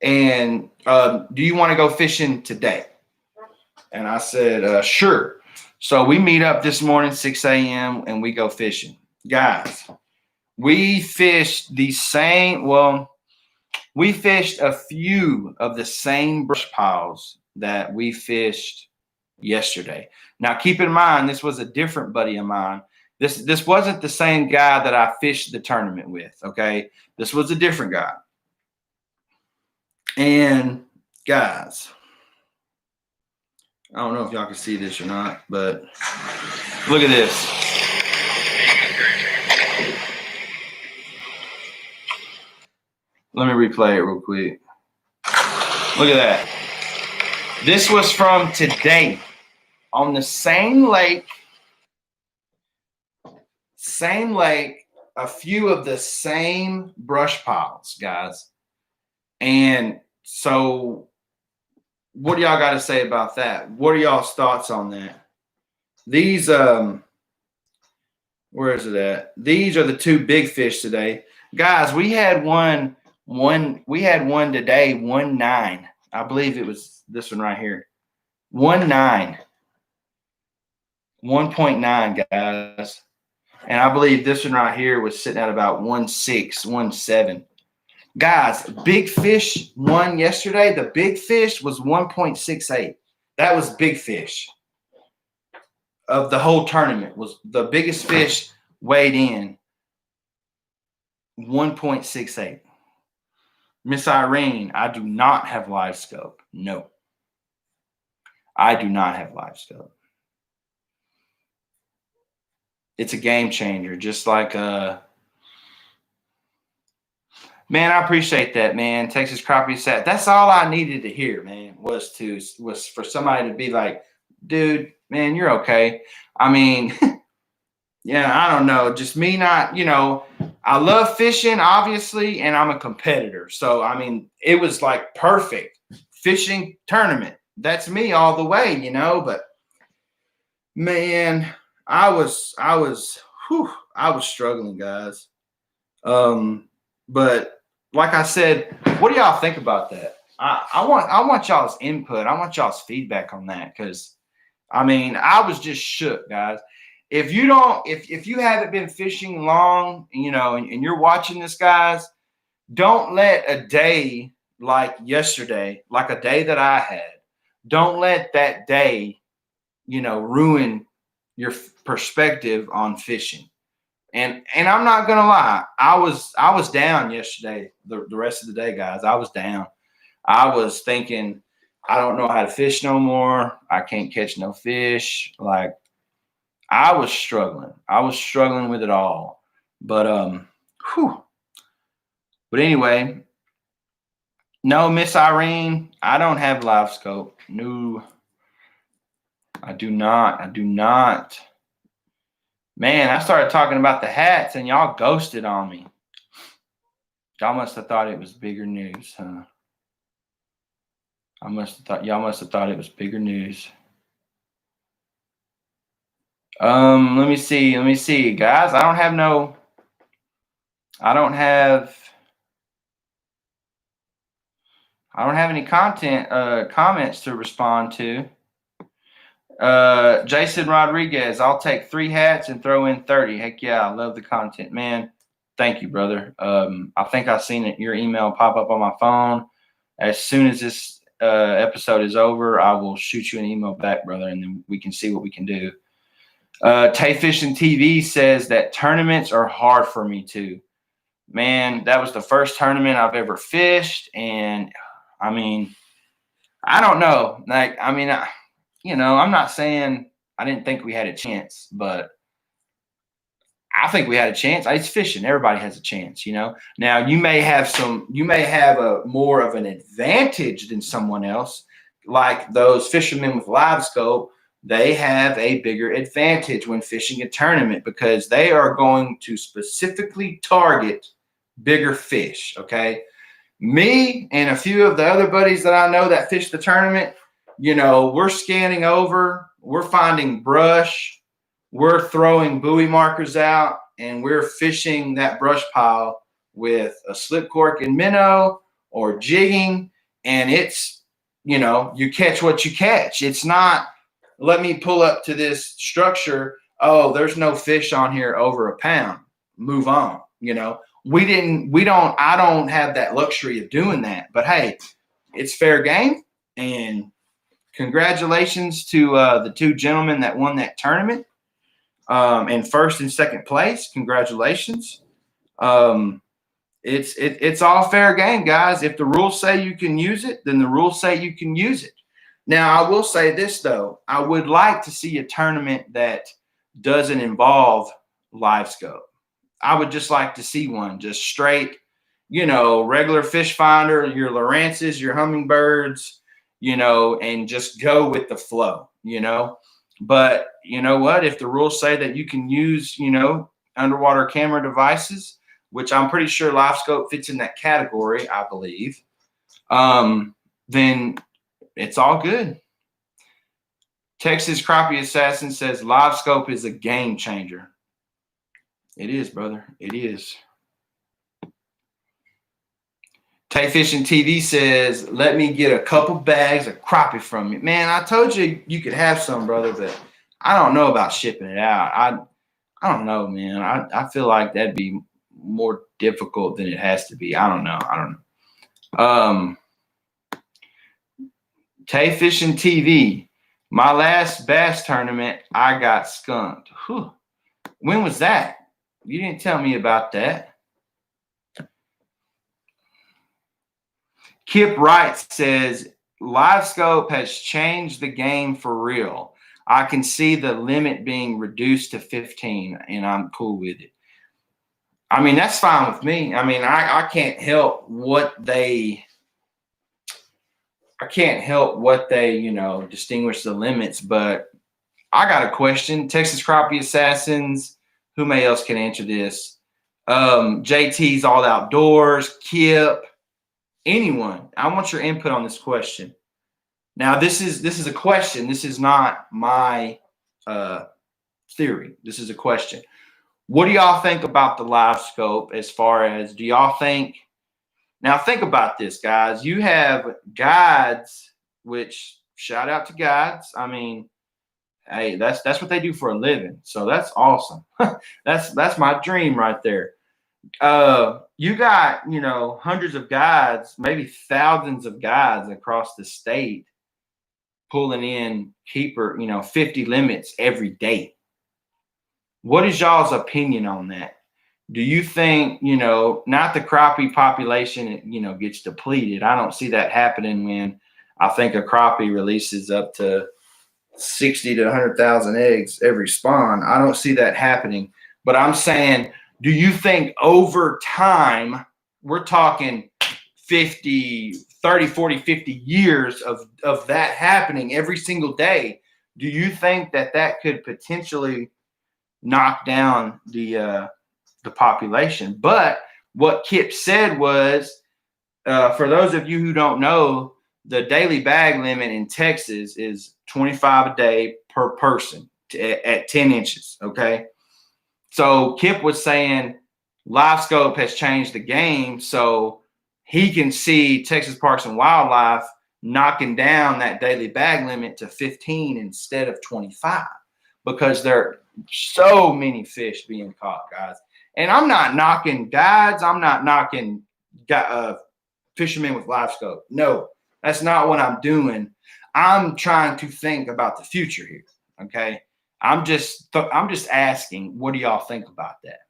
And do you want to go fishing today? And I said, sure. So we meet up this morning, 6 a.m., and we go fishing. Guys, we fished we fished a few of the same brush piles that we fished yesterday. Now, keep in mind, this was a different buddy of mine This wasn't the same guy that I fished the tournament with, okay? This was a different guy. And guys, I don't know if y'all can see this or not, but look at this. Let me replay it real quick. Look at that. This was from today on the same lake, a few of the same brush piles, guys. And so what do y'all got to say about that? What are y'all's thoughts on that? These, where is it at? These are the two big fish today. Guys, we had one today, 1.9. I believe it was this one right here. 1.9. 1.9, guys. And I believe this one right here was sitting at about 1.6, 1.7. Guys, big fish won yesterday. The big fish was 1.68. That was big fish of the whole tournament. Was the biggest fish weighed in 1.68. Miss Irene, I do not have live scope. No, I do not have live scope. It's a game changer, just like man, I appreciate that, man. Texas crappie set. That's all I needed to hear, man, was for somebody to be like, dude, man, you're okay. I mean, yeah, I don't know. Just me not, I love fishing, obviously, and I'm a competitor. So, I mean, it was like perfect fishing tournament. That's me all the way, but man, I was struggling, guys. But like I said, what do y'all think about that? I want y'all's input. I want y'all's feedback on that, because I mean, I was just shook, guys. If you haven't been fishing long, and you're watching this, guys, don't let a day like yesterday, like a day that I had, don't let that day, ruin your perspective on fishing. And I'm not gonna lie, I was down yesterday. The rest of the day, guys, I was down. I was thinking, I don't know how to fish no more. I can't catch no fish. Like, I was struggling. I was struggling with it all. But But anyway, no, Miss Irene, I don't have live scope. No, I do not. I do not. Man, I started talking about the hats and y'all ghosted on me. Y'all must have thought it was bigger news, huh? Y'all must have thought it was bigger news. Let me see, guys. I don't have any comments to respond to. Jason Rodriguez, I'll take 3 hats and throw in 30. Heck yeah, I love the content, man. Thank you, brother. I think I've seen your email pop up on my phone. As soon as this episode is over, I will shoot you an email back, brother, and then we can see what we can do. Tay Fishing TV says that tournaments are hard for me too. Man, that was the first tournament I've ever fished, and I mean, I don't know. Like, I mean, I'm not saying I didn't think we had a chance, but I think we had a chance. It's fishing. Everybody has a chance, Now, you may have a more of an advantage than someone else. Like those fishermen with live scope, they have a bigger advantage when fishing a tournament because they are going to specifically target bigger fish, okay? Me and a few of the other buddies that I know that fish the tournament, we're scanning over, we're finding brush, we're throwing buoy markers out, and we're fishing that brush pile with a slip cork and minnow or jigging, and it's, you catch what you catch. It's not, let me pull up to this structure, oh, there's no fish on here over a pound, move on. I don't have that luxury of doing that, but hey, it's fair game. And congratulations to the 2 gentlemen that won that tournament. in first and second place. Congratulations. It's all fair game, guys. If the rules say you can use it, then the rules say you can use it. Now, I will say this, though. I would like to see a tournament that doesn't involve live scope. I would just like to see one just straight, regular fish finder, your Lawrence's, your hummingbirds, and just go with the flow, But you know what? If the rules say that you can use, underwater camera devices, which I'm pretty sure live scope fits in that category, I believe, then it's all good. Texas Crappie Assassin says live scope is a game changer. It is, brother. It is. Catfishing TV says, let me get a couple bags of crappie from you. Man, I told you you could have some, brother, but I don't know about shipping it out. I don't know, man. I feel like that'd be more difficult than it has to be. I don't know. Catfishing TV. My last bass tournament, I got skunked. Whew. When was that? You didn't tell me about that. Kip Wright says, live scope has changed the game for real. I can see the limit being reduced to 15, and I'm cool with it. I mean, that's fine with me. I mean, I can't help what they distinguish the limits, but I got a question. Texas Crappie Assassins, who else can answer this? JT's All Outdoors, Kip, anyone. I want your input on this question. Now, this is a question. This is not my theory. This is a question. What do y'all think about the live scope as far as, do y'all think, now think about this, guys. You have guides, which shout out to guides. I mean, hey, that's what they do for a living. So that's awesome. That's my dream right there. You got, hundreds of guides, maybe thousands of guides across the state pulling in keeper, 50 limits every day. What is y'all's opinion on that? Do you think, not the crappie population, gets depleted? I don't see that happening when I think a crappie releases up to 60 to 100,000 eggs every spawn. I don't see that happening. But I'm saying, do you think over time, we're talking 30, 40, 50 years of that happening every single day, do you think that could potentially knock down the population? But what Kip said was, for those of you who don't know, the daily bag limit in Texas is 25 a day per person at 10 inches. Okay. So Kip was saying live scope has changed the game. So he can see Texas Parks and Wildlife knocking down that daily bag limit to 15 instead of 25, because there are so many fish being caught, guys. And I'm not knocking guides. I'm not knocking fishermen with live scope. No, that's not what I'm doing. I'm trying to think about the future here. Okay. I'm just asking, what do y'all think about that?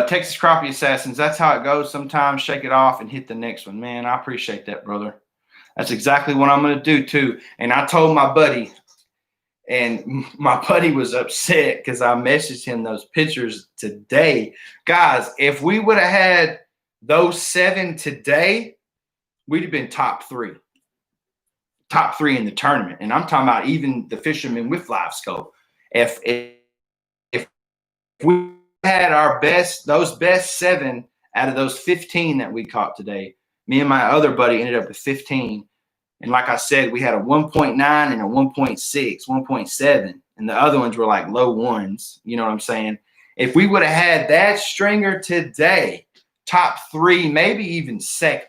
Texas Crappie Assassins, that's how it goes. Sometimes shake it off and hit the next one. Man, I appreciate that, brother. That's exactly what I'm going to do too. And I told my buddy, and my buddy was upset because I messaged him those pictures today. Guys, if we would have had those 7 today, we'd have been top three in the tournament. And I'm talking about even the fishermen with live scope. If we had those best 7 out of those 15 that we caught today, me and my other buddy ended up with 15. And like I said, we had a 1.9 and a 1.6, 1.7, and the other ones were like low ones. You know what I'm saying? If we would have had that stringer today, top 3, maybe even second,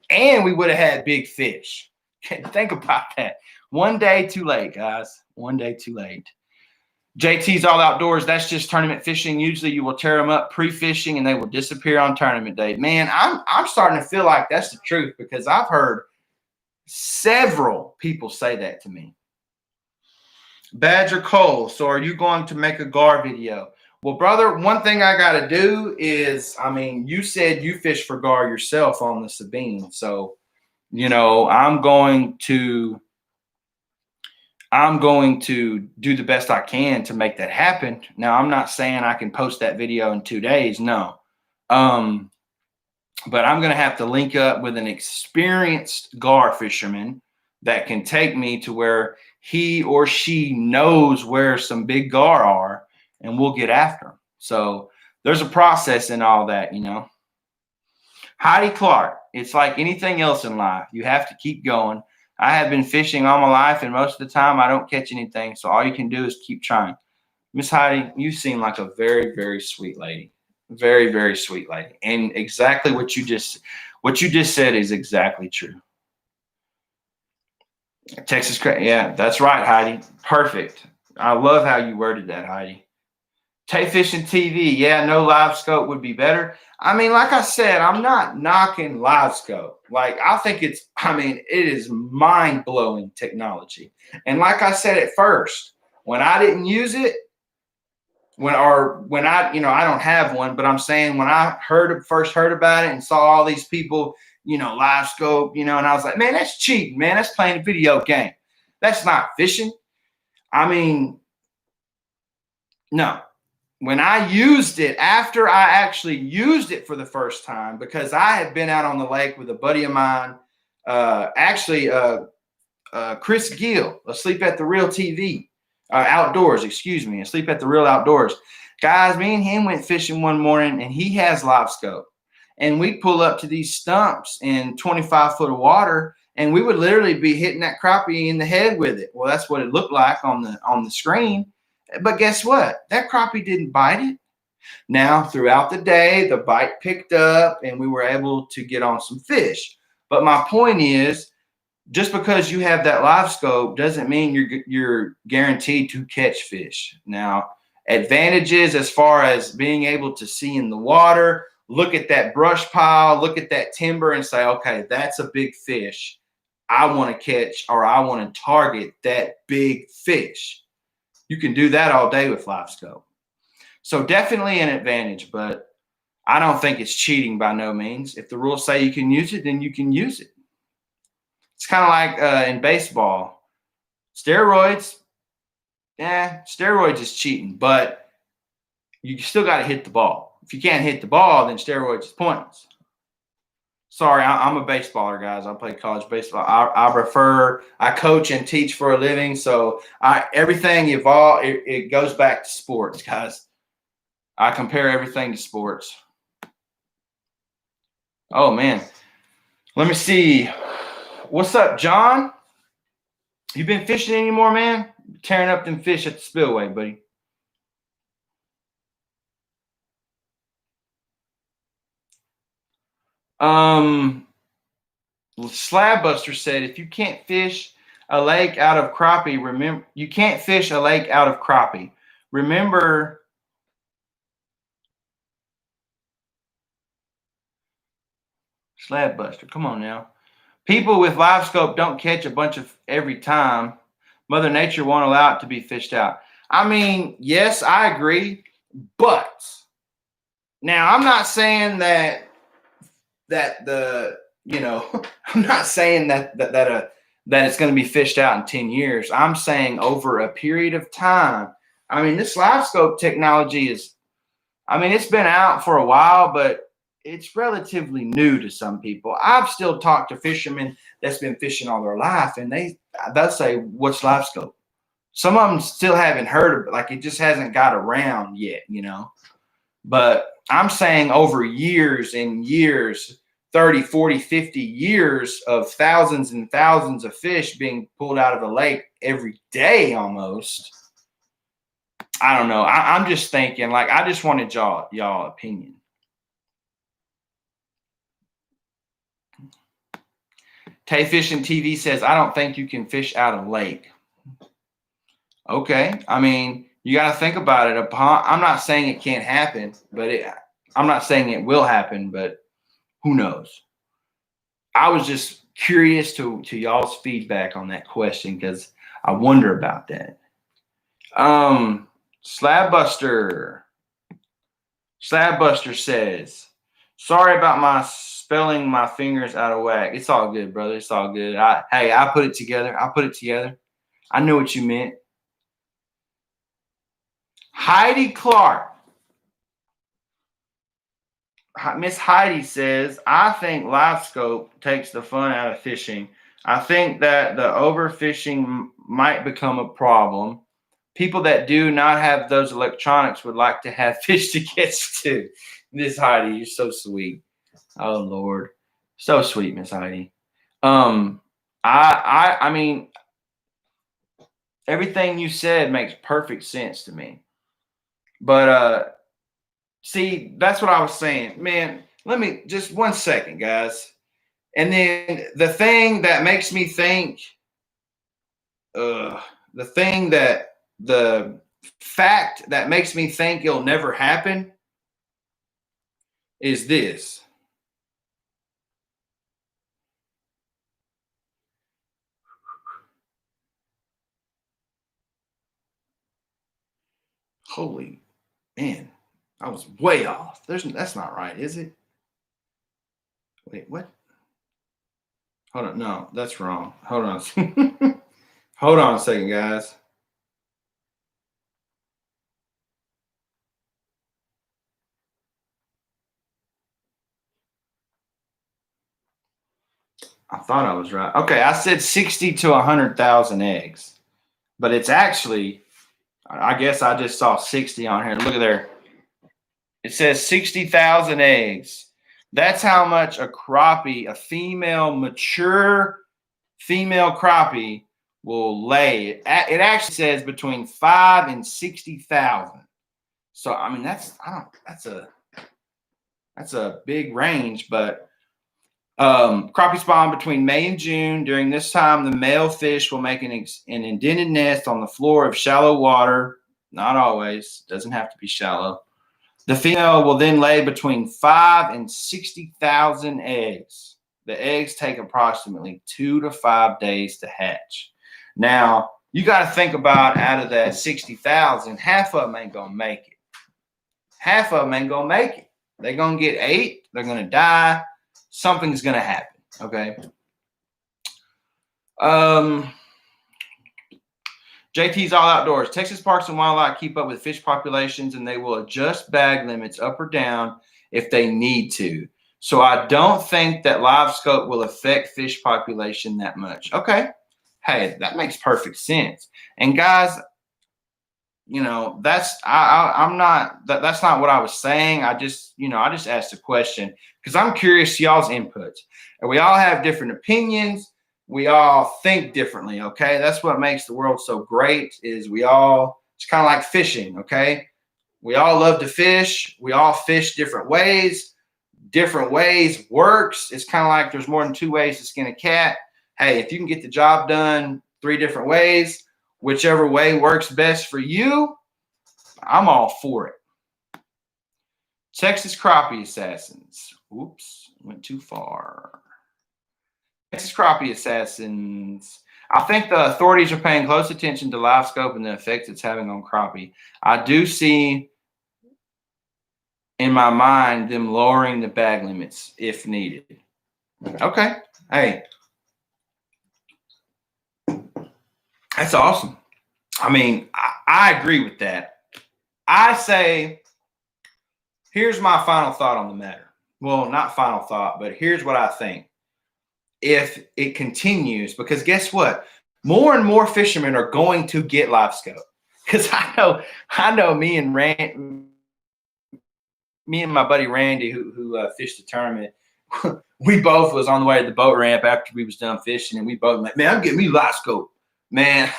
and we would have had big fish. Think about that. One day too late, guys. One day too late. JT's All Outdoors, that's just tournament fishing. Usually you will tear them up pre-fishing and they will disappear on tournament day. Man, I'm starting to feel like that's the truth, because I've heard several people say that to me. Badger Cole, so are you going to make a gar video? Well, brother, one thing I got to do is, I mean, you said you fish for gar yourself on the Sabine. So, you know, I'm going to do the best I can to make that happen. Now, I'm not saying I can post that video in 2 days. No. But I'm going to have to link up with an experienced gar fisherman that can take me to where he or she knows where some big gar are, and we'll get after them. So there's a process in all that, you know. Heidi Clark, it's like anything else in life. You have to keep going. I have been fishing all my life, and most of the time I don't catch anything. So all you can do is keep trying. Miss Heidi, you seem like a very, very sweet lady. Very, very sweet lady. And exactly what you just said is exactly true. Texas, yeah, that's right, Heidi. Perfect. I love how you worded that, Heidi. Catfishing TV, yeah, no live scope would be better. I mean, like I said, I'm not knocking live scope. Like, I think it is mind blowing technology. And like I said at first, when I didn't use it, when I, you know, I don't have one, but I'm saying when I first heard about it and saw all these people, you know, live scope, you know, and I was like, man, that's cheating, man. That's playing a video game. That's not fishing. I mean, no. When I used it, after I actually used it for the first time, because I had been out on the lake with a buddy of mine, Chris Gill, Asleep at the Real TV, Outdoors, excuse me, Asleep at the Real Outdoors. Guys, me and him went fishing one morning, and he has live scope. And we'd pull up to these stumps in 25 foot of water, and we would literally be hitting that crappie in the head with it. Well, that's what it looked like on the screen. But guess what? That crappie didn't bite it. Now, throughout the day, the bite picked up, and we were able to get on some fish. But my point is, just because you have that live scope doesn't mean you're guaranteed to catch fish. Now, advantages as far as being able to see in the water, look at that brush pile, look at that timber and say, okay, that's a big fish. I want to catch, or I want to target that big fish. You can do that all day with live scope. So definitely an advantage, but I don't think it's cheating by no means. If the rules say you can use it, then you can use it. It's kind of like in baseball. Steroids is cheating, but you still got to hit the ball. If you can't hit the ball, then steroids is pointless. Sorry, I'm a baseballer, guys. I play college baseball. I coach and teach for a living, so everything evolves. It goes back to sports, guys. I compare everything to sports. Oh, man. Let me see. What's up, John? You been fishing anymore, man? Tearing up them fish at the spillway, buddy. Slab Buster said, if you can't fish a lake out of crappie, remember, you can't fish a lake out of crappie. Remember, Slab Buster, come on now. People with live scope don't catch a bunch of every time. Mother Nature won't allow it to be fished out. I mean, yes, I agree, but now I'm not saying that I'm not saying that it's going to be fished out in 10 years. I'm saying over a period of time. I mean, this live scope technology it's been out for a while, but it's relatively new to some people. I've still talked to fishermen that's been fishing all their life, and they'll say, what's live scope? Some of them still haven't heard of it. Like, it just hasn't got around yet, you know. But I'm saying over years and years, 30, 40, 50 years of thousands and thousands of fish being pulled out of a lake every day almost. I don't know. I'm just thinking, like, I just wanted y'all opinion. Catfishing TV says, I don't think you can fish out of lake. Okay. I mean, you got to think about it. I'm not saying it can't happen, but I'm not saying it will happen, but who knows? I was just curious to y'all's feedback on that question because I wonder about that. Slabbuster. Slabbuster says, sorry about my spelling my fingers out of whack. It's all good, brother. It's all good. I put it together. I know what you meant. Heidi Clark. Miss Heidi says, I think live scope takes the fun out of fishing. I think that the overfishing might become a problem. People that do not have those electronics would like to have fish to catch too. Miss Heidi, you're so sweet. Oh Lord, so sweet, Miss Heidi. I mean, everything you said makes perfect sense to me. But see, that's what I was saying, man. Let me just 1 second, guys. And then the thing that makes me think, the thing that the fact that makes me think it'll never happen is this. Holy man, I was way off. That's not right, is it? Wait, what? Hold on, no, that's wrong. Hold on. Hold on a second, guys. I thought I was right. Okay, I said 60 to 100,000 eggs, but it's actually, I guess I just saw 60 on here. Look at there. It says 60,000 eggs. That's how much a crappie, a female, mature female crappie will lay. It actually says between 5 and 60,000. So I mean that's a big range, but crappie spawn between May and June. During this time, the male fish will make an indented nest on the floor of shallow water. Not always, doesn't have to be shallow. The female will then lay between 5 and 60,000 eggs. The eggs take approximately 2 to 5 days to hatch. Now, you got to think about out of that 60,000, half of them ain't going to make it. Half of them ain't going to make it. They're going to get ate. They're going to die. Something's going to happen. Okay. JT's All Outdoors. Texas Parks and Wildlife keep up with fish populations, and they will adjust bag limits up or down if they need to. So I don't think that live scope will affect fish population that much. Okay. Hey, that makes perfect sense. And guys, you know, I'm not that's not what I was saying. I just asked a question because I'm curious y'all's inputs. And we all have different opinions. We all think differently. Okay. That's what makes the world so great is it's kind of like fishing. Okay. We all love to fish. We all fish different ways. Different ways works. It's kind of like there's more than 2 ways to skin a cat. Hey, if you can get the job done 3 different ways, whichever way works best for you, I'm all for it. Texas crappie assassins. Oops, went too far. Texas crappie assassins. I think the authorities are paying close attention to live scope and the effects it's having on crappie. I do see in my mind them lowering the bag limits if needed. Okay. Hey, that's awesome. I mean, I agree with that. I say, here's my final thought on the matter. Well, not final thought, but here's what I think. If it continues, because guess what? More and more fishermen are going to get live scope. Because I know me and my buddy Randy, who fished the tournament, we both was on the way to the boat ramp after we was done fishing, and we both like, man, I'm getting me live scope. Man,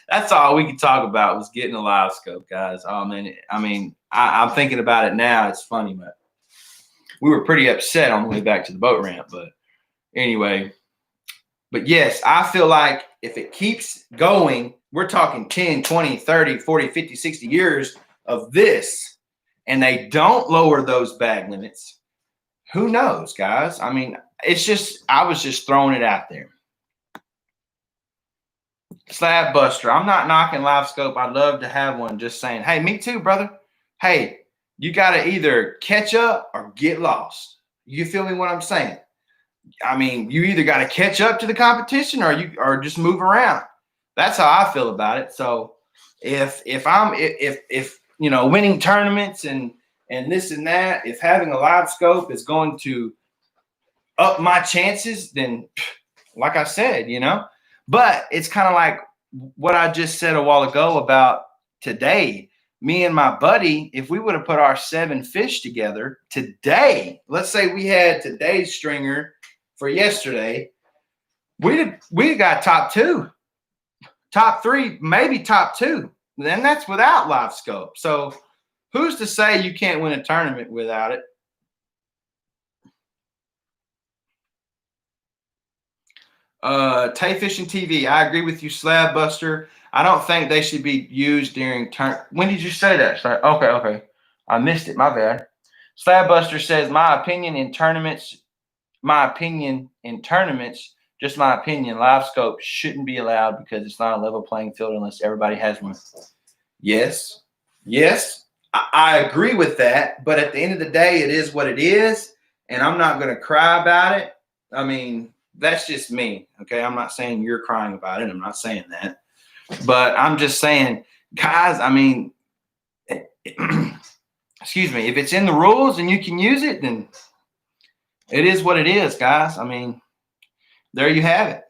that's all we could talk about was getting a live scope, guys. Oh man, I mean, I'm thinking about it now. It's funny, but we were pretty upset on the way back to the boat ramp. But anyway, but yes, I feel like if it keeps going, we're talking 10, 20, 30, 40, 50, 60 years of this, and they don't lower those bag limits. Who knows, guys? I mean, I was just throwing it out there. Slab Buster. I'm not knocking live scope. I'd love to have one. Just saying, hey, me too, brother. Hey, you got to either catch up or get lost. You feel me what I'm saying? I mean, you either got to catch up to the competition or just move around. That's how I feel about it. So if you know, winning tournaments and this and that, if having a live scope is going to up my chances, then like I said, you know, but it's kind of like what I just said a while ago about today. Me and my buddy, if we would have put our 7 fish together today, let's say we had today's stringer for yesterday, we got top 2, top 3, maybe top 2. Then that's without live scope. So who's to say you can't win a tournament without it? Catfishing TV. I agree with you, Slab Buster. I don't think they should be used during turn. When did you say that? Okay. I missed it. My bad. Slab Buster says, my opinion in tournaments, just my opinion, live scope shouldn't be allowed because it's not a level playing field unless everybody has one. Yes. I agree with that. But at the end of the day, it is what it is. And I'm not going to cry about it. I mean, that's just me. Okay. I'm not saying you're crying about it. I'm not saying that. But I'm just saying, guys, I mean, excuse me, if it's in the rules and you can use it, then it is what it is, guys. I mean, there you have it.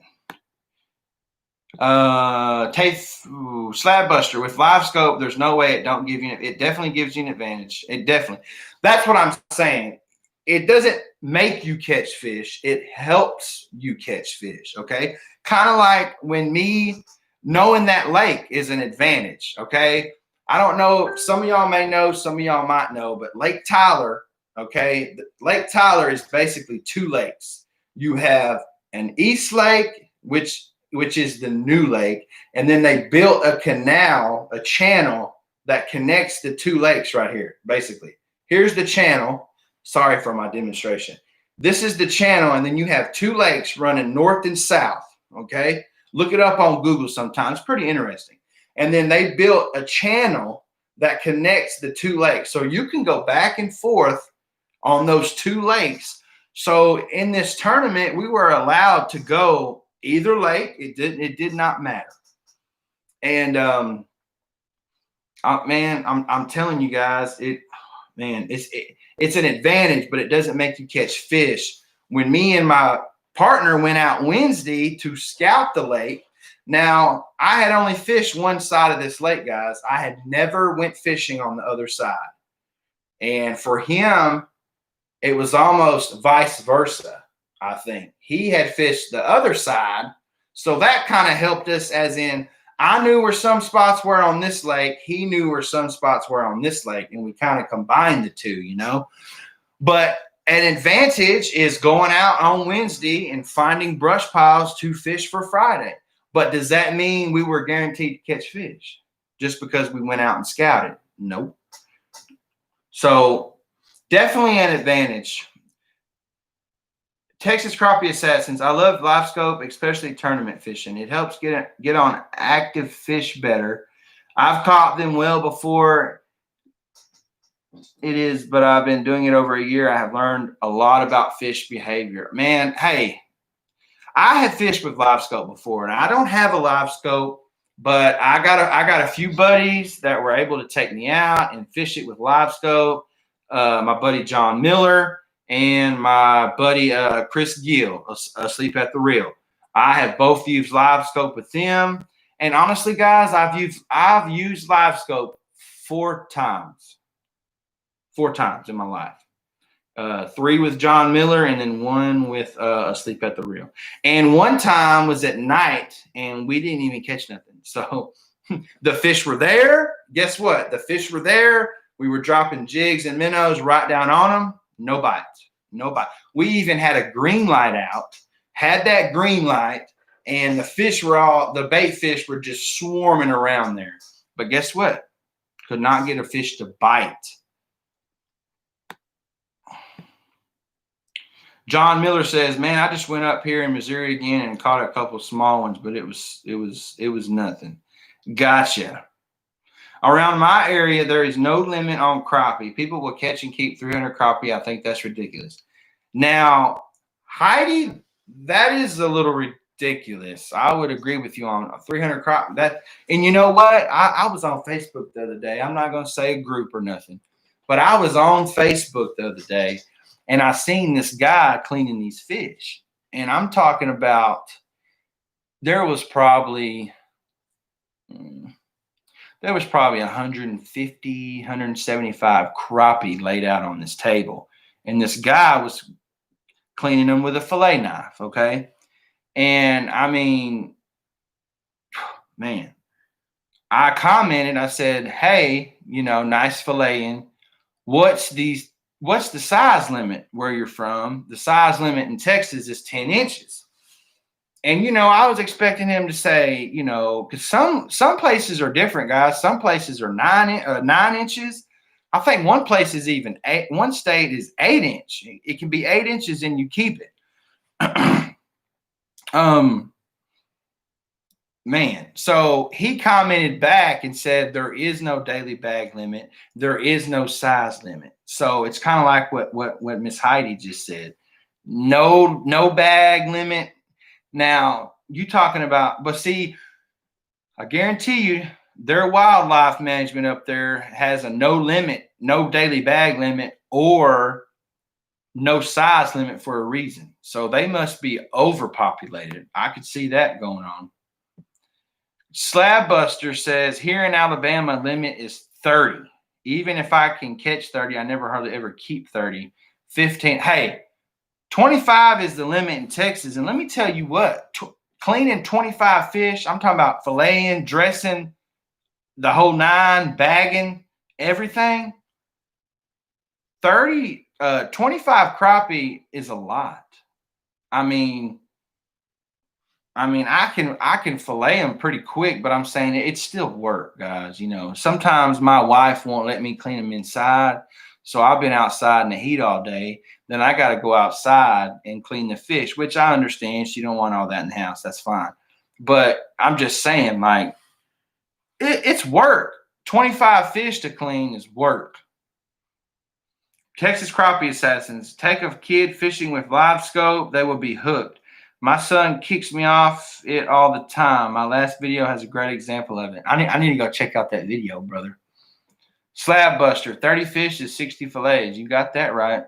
Slab Buster with live scope, there's no way it don't give you, it definitely gives you an advantage. It definitely, that's what I'm saying. It doesn't make you catch fish. It helps you catch fish. Okay. Kind of like when me knowing that lake is an advantage. Okay. I don't know. Some of y'all may know, some of y'all might know, but Lake Tyler, okay. Lake Tyler is basically 2 lakes. You have an East Lake, which is the new lake. And then they built a canal, a channel that connects the 2 lakes right here. Basically, here's the channel. Sorry for my demonstration. This is the channel. And then you have 2 lakes running north and south. Okay. Look it up on Google sometime. It's pretty interesting. And then they built a channel that connects the 2 lakes. So you can go back and forth on those 2 lakes. So in this tournament, we were allowed to go either lake. It did not matter. And man, I'm telling you guys, it's an advantage, but it doesn't make you catch fish. When me and my partner went out Wednesday to scout the lake, now I had only fished one side of this lake, guys. I had never went fishing on the other side. And for him, it was almost vice versa. I think he had fished the other side. So that kind of helped us, as in I knew where some spots were on this lake. He knew where some spots were on this lake. And we kind of combined the 2, you know. But an advantage is going out on Wednesday and finding brush piles to fish for Friday. But does that mean we were guaranteed to catch fish just because we went out and scouted? Nope. So definitely an advantage. Texas Crappie Assassins. I love live scope, especially tournament fishing. It helps get on active fish better. I've caught them well before it is, but I've been doing it over a year. I have learned a lot about fish behavior. Man, hey, I have fished with live scope before, and I don't have a live scope, but I got a few buddies that were able to take me out and fish it with live scope. My buddy John Miller and my buddy Chris Gill, asleep at the reel. I have both used live scope with them, and honestly, guys, I've used live scope 4 times in my life. 3 with John Miller, and then 1 with asleep at the reel. And one time was at night, and we didn't even catch nothing. So the fish were there. Guess what? The fish were there. We were dropping jigs and minnows right down on them. No bites. We even had a green light out. Had that green light, and the bait fish were just swarming around there. But guess what? Could not get a fish to bite. John Miller says, man, I just went up here in Missouri again and caught a couple small ones, but it was nothing. Gotcha. Around my area, there is no limit on crappie. People will catch and keep 300 crappie. I think that's ridiculous. Now, Heidi, that is a little ridiculous. I would agree with you on 300 crappie. And you know what? I was on Facebook the other day. I'm not going to say a group or nothing, but I was on Facebook the other day, and I seen this guy cleaning these fish. And I'm talking about there was probably 150, 175 crappie laid out on this table. And this guy was cleaning them with a fillet knife, okay? And I mean, man, I commented, I said, hey, nice filleting. What's the size limit where you're from? The size limit in Texas is 10 inches. And, I was expecting him to say, because some places are different, guys. Some places are 9 inches. I think one place is even one state is 8 inch. It can be 8 inches and you keep it. Man, so he commented back and said there is no daily bag limit. There is no size limit. So it's kind of like what Miss Heidi just said. No bag limit. Now, you talking about, but see, I guarantee you their wildlife management up there has a no limit, no daily bag limit, or no size limit for a reason. So they must be overpopulated. I could see that going on. Slab Buster says, here in Alabama, limit is 30. Even if I can catch 30, I never hardly ever keep 30. 15. Hey, 25 is the limit in Texas. And let me tell you what, cleaning 25 fish, I'm talking about filleting, dressing, the whole nine, bagging, everything. 25 crappie is a lot. I mean, I can fillet them pretty quick, but I'm saying it's still work, guys. Sometimes my wife won't let me clean them inside. So I've been outside in the heat all day. Then I got to go outside and clean the fish, which I understand. She don't want all that in the house. That's fine. But I'm just saying, like, it's work. 25 fish to clean is work. Texas crappie assassins. Take a kid fishing with live scope. They will be hooked. My son kicks me off it all the time. My last video has a great example of it. I need to go check out that video, brother. Slab Buster, 30 fish is 60 fillets. You got that right.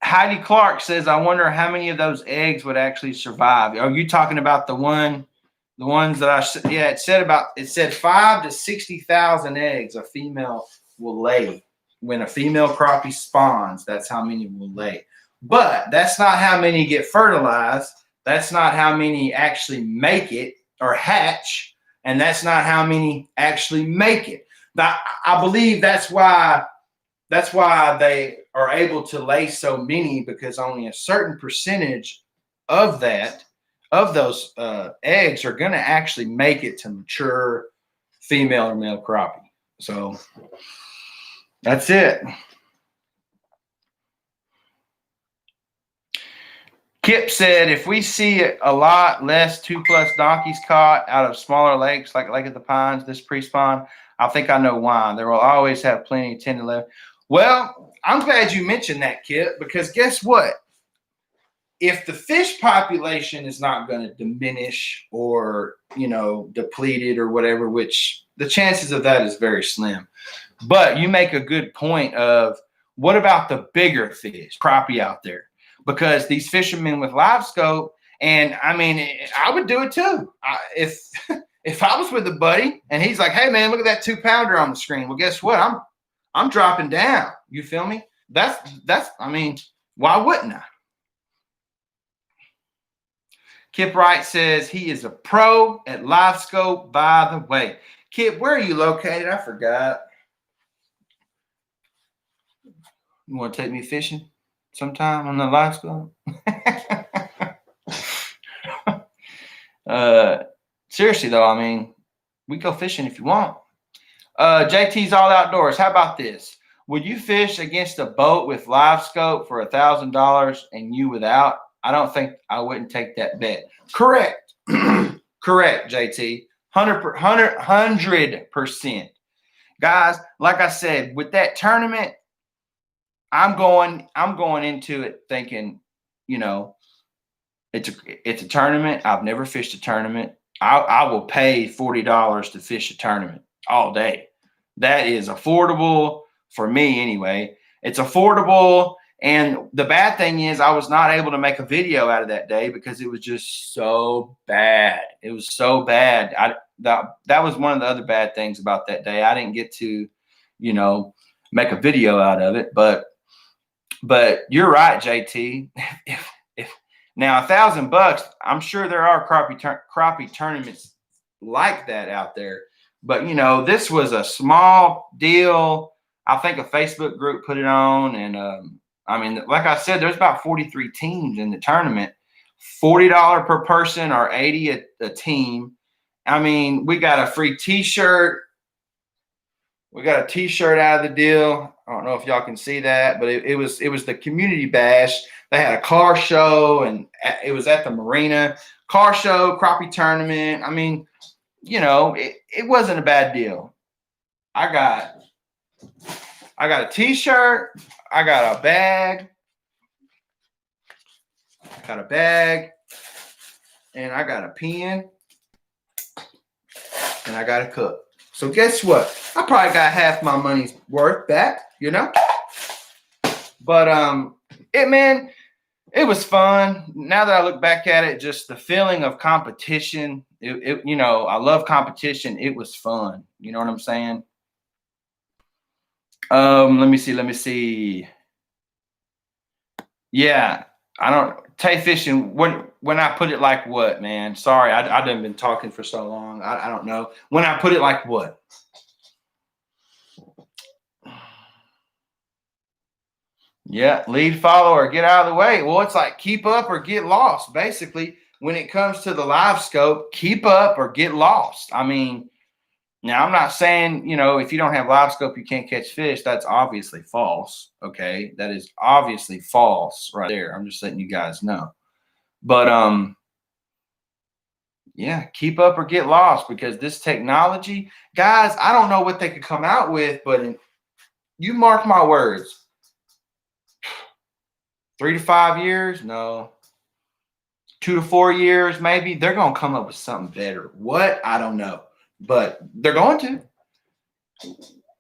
Heidi Clark says, I wonder how many of those eggs would actually survive. Are you talking about the ones that it said 5 to 60,000 eggs a female will lay. When a female crappie spawns, that's how many will lay. But that's not how many get fertilized. That's not how many actually make it or hatch. And that's not how many actually make it. Now, I believe that's why they are able to lay so many, because only a certain percentage of those eggs are going to actually make it to mature female or male crappie. So that's it. Kip said, if we see a lot less 2+ donkeys caught out of smaller lakes like Lake of the Pines this pre-spawn, I think I know why. There will always have plenty of 10 to 11. Well, I'm glad you mentioned that, Kip, because guess what? If the fish population is not going to diminish or, depleted or whatever, which the chances of that is very slim. But you make a good point of, what about the bigger fish, crappie out there? Because these fishermen with live scope, and I would do it too. If I was with a buddy and he's like, hey man, look at that 2-pounder on the screen. Well, guess what? I'm dropping down. You feel me? Why wouldn't I? Kip Wright says he is a pro at live scope, by the way. Kip, where are you located? I forgot. You want to take me fishing sometime on the live scope? Seriously though, we go fishing if you want. JT's All Outdoors. How about this? Would you fish against a boat with live scope for $1,000 and you without? I don't think I wouldn't take that bet. Correct. Correct, JT. 100%. Guys, like I said, with that tournament, I'm going into it thinking, you know, it's a tournament. I've never fished a tournament. I will pay $40 to fish a tournament all day. That is affordable for me anyway. It's affordable. And the bad thing is I was not able to make a video out of that day because it was just so bad. It was so bad. That was one of the other bad things about that day. I didn't get to, you know, make a video out of it. But you're right, JT. If now $1,000, I'm sure there are crappie tournaments like that out there. But, you know, this was a small deal. I think a Facebook group put it on. And, I mean, like I said, there's about 43 teams in the tournament. $40 per person or $80 a team. I mean, we got a free T-shirt. We got a T-shirt out of the deal. I don't know if y'all can see that, but it was the community bash. They had a car show, and it was at the marina. Car show, crappie tournament. I mean, you know, it wasn't a bad deal. I got a T-shirt. I got a bag. And I got a pen. And I got a cup. So guess what? I probably got half my money's worth back, you know? But it was fun. Now that I look back at it, just the feeling of competition, you know, I love competition. It was fun. You know what I'm saying? Let me see. Yeah, I don't Tay fishing. When I put it like what, man? Sorry, I done been talking for so long. I don't know. When I put it like what? Yeah, lead, follow, or get out of the way. Well, it's like keep up or get lost. Basically, when it comes to the live scope, keep up or get lost. I mean, now I'm not saying, you know, if you don't have live scope, you can't catch fish. That's obviously false. Okay, that is obviously false right there. I'm just letting you guys know. But yeah, keep up or get lost, because this technology, guys, I don't know what they could come out with, but you mark my words. 3 to 5 years, no. 2 to 4 years, maybe they're gonna come up with something better. What? I don't know, but they're going to.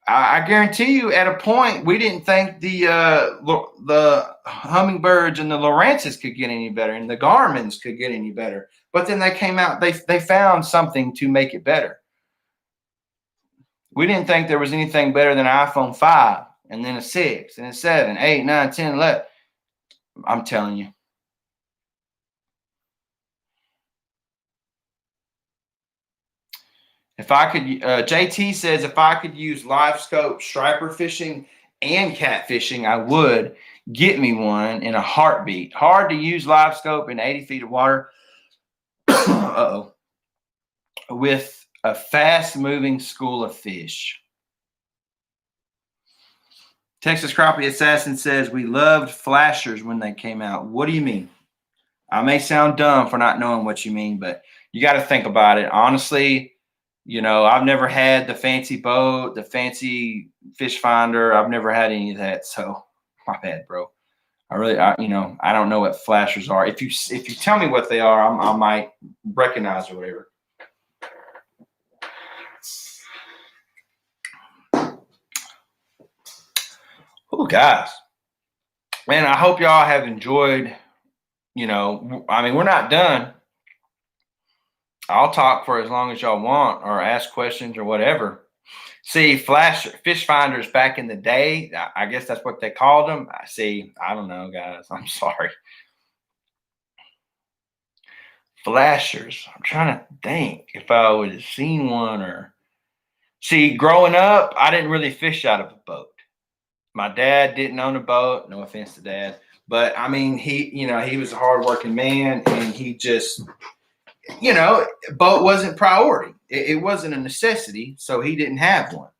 I guarantee you, at a point, we didn't think the hummingbirds and the Lawrences could get any better, and the Garmins could get any better. But then they came out, they found something to make it better. We didn't think there was anything better than an iPhone 5, and then a 6, and a 7, 8, 9, 10, 11. I'm telling you. If I could, JT says, if I could use live scope striper fishing and catfishing, I would. Get me one in a heartbeat. Hard to use live scope in 80 feet of water. Uh-oh. With a fast-moving school of fish. Texas Crappie Assassin says, we loved flashers when they came out. What do you mean? I may sound dumb for not knowing what you mean, but you got to think about it. Honestly, you know, I've never had the fancy boat, the fancy fish finder. I've never had any of that. So my bad, bro. You know, I don't know what flashers are. If you tell me what they are, I might recognize or whatever. Oh, guys, man, I hope y'all have enjoyed. You know, I mean, we're not done. I'll talk for as long as y'all want, or ask questions or whatever. See, fish finders back in the day, I guess that's what they called them. I don't know, guys. I'm sorry. Flashers. I'm trying to think if I would have seen one or. See, growing up, I didn't really fish out of a boat. My dad didn't own a boat. No offense to Dad. But, I mean, he was a hardworking man, and he just, you know, boat wasn't priority. It wasn't a necessity, so he didn't have one.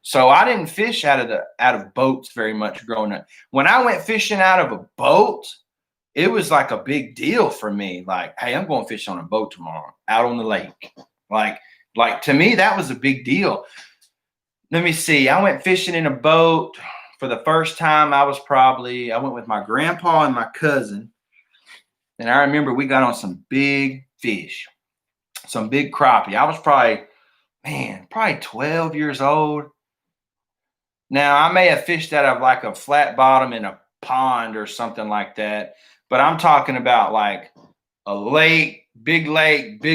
So I didn't fish out of boats very much growing up. When I went fishing out of a boat, it was like a big deal for me. Like, hey, I'm going fishing on a boat tomorrow out on the lake. Like to me, that was a big deal. Let me see. I went fishing in a boat for the first time. I went with my grandpa and my cousin. And I remember we got on some big fish, some big crappie. I was probably 12 years old. Now, I may have fished out of like a flat bottom in a pond or something like that, but I'm talking about like a lake, big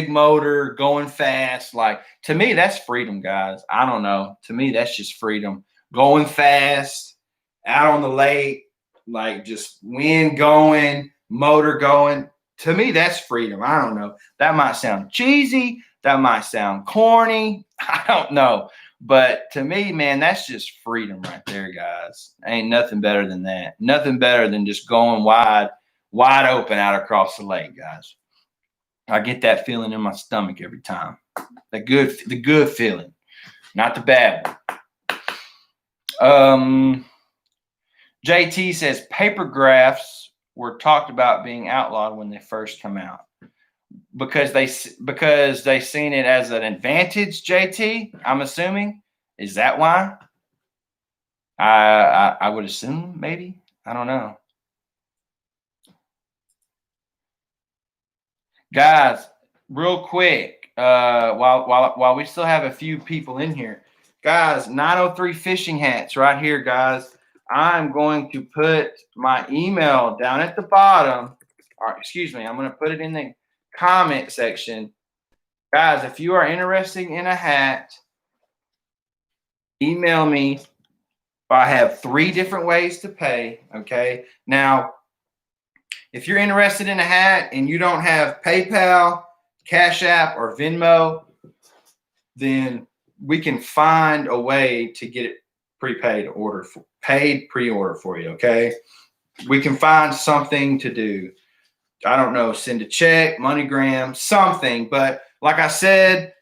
motor, going fast. Like, to me, that's freedom, guys. I don't know. To me, that's just freedom. Going fast, out on the lake, like just wind going, motor going. To me, that's freedom. I don't know. That might sound cheesy. That might sound corny. I don't know. But to me, man, that's just freedom right there, guys. Ain't nothing better than that. Nothing better than just going wide open out across the lake, guys. I get that feeling in my stomach every time. The good feeling, not the bad one. JT says paper graphs were talked about being outlawed when they first come out because they seen it as an advantage. JT, I'm assuming, is that why? I would assume, maybe. I don't know. Guys, real quick, while we still have a few people in here, guys, 903 fishing hats right here, guys. I'm going to put my email down at the bottom. Or excuse me, I'm going to put it in the comment section. Guys, if you are interested in a hat, email me. I have 3 different ways to pay. Okay. Now, if you're interested in a hat and you don't have PayPal, Cash App, or Venmo, then we can find a way to get it paid pre-order for you. Okay. We can find something to do. I don't know, send a check, MoneyGram, something. But like I said,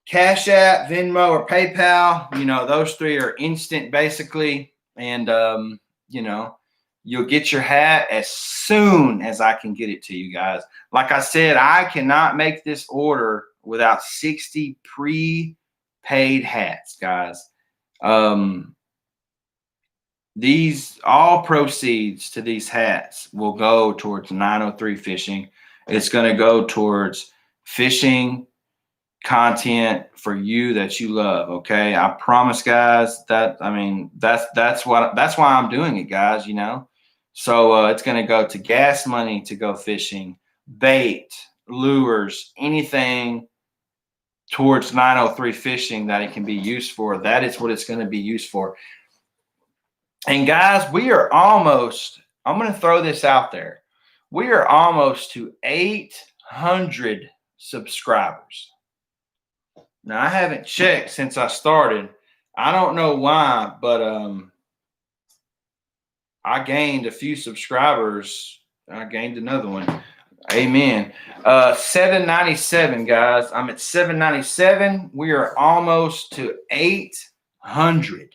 Cash App, Venmo, or PayPal, those 3 are instant basically. And, you'll get your hat as soon as I can get it to you guys. Like I said, I cannot make this order without 60 prepaid hats, guys. These all proceeds to these hats will go towards 903 fishing. It's going to go towards fishing content for you that you love. Okay. I promise, guys, that's why I'm doing it, guys, So it's going to go to gas money to go fishing, bait, lures, anything towards 903 fishing that it can be used for. That is what it's going to be used for. And guys, we are almost, I'm going to throw this out there. We are almost to 800 subscribers. Now, I haven't checked since I started. I don't know why, but I gained a few subscribers. I gained another one. Amen. 797, guys. I'm at 797. We are almost to 800.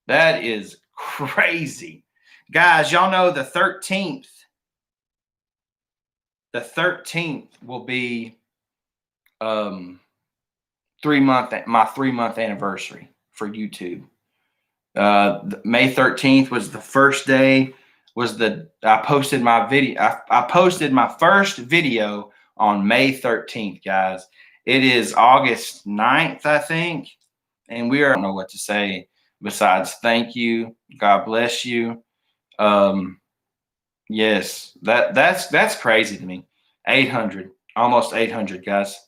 That is crazy. Guys, y'all know the 13th. The 13th will be my 3-month anniversary for YouTube. May 13th was the first day. I posted my video. I posted my first video on May 13th, guys. It is August 9th, I think, and I don't know what to say besides thank you. God bless you. Yes, that's crazy to me. 800, almost 800, guys.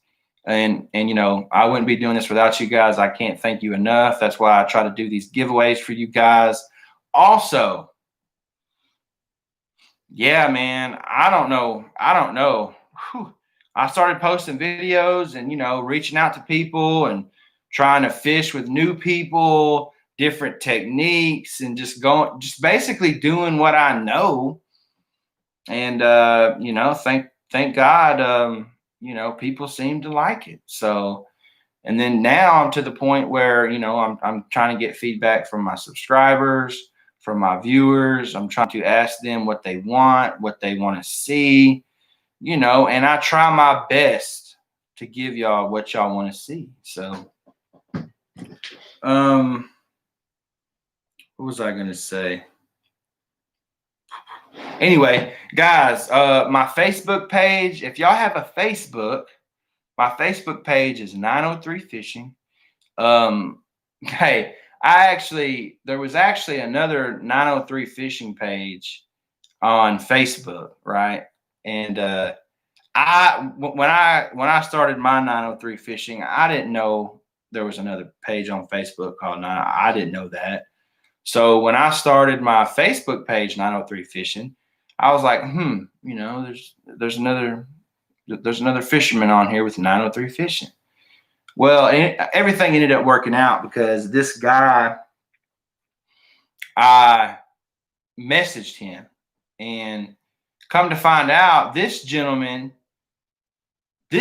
And I wouldn't be doing this without you guys. I can't thank you enough. That's why I try to do these giveaways for you guys. Also, yeah, man, I don't know. Whew. I started posting videos and, reaching out to people and trying to fish with new people, different techniques, and just basically doing what I know. And, thank God, people seem to like it. So And then now I'm to the point where, you know, I'm trying to get feedback from my subscribers, from my viewers. I'm trying to ask them what they want to see, you know, and I try my best to give y'all what y'all want to see. So, what was I going to say? Anyway, guys, my Facebook page, if y'all have a Facebook, my Facebook page is 903 Fishing. Hey, there was actually another 903 Fishing page on Facebook, right? And when I started my 903 Fishing, I didn't know there was another page on Facebook called I didn't know that. So when I started my Facebook page, 903 Fishing, I was like, you know, there's another fisherman on here with 903 Fishing. Well, everything ended up working out because this guy, I messaged him, and come to find out, this gentleman randomly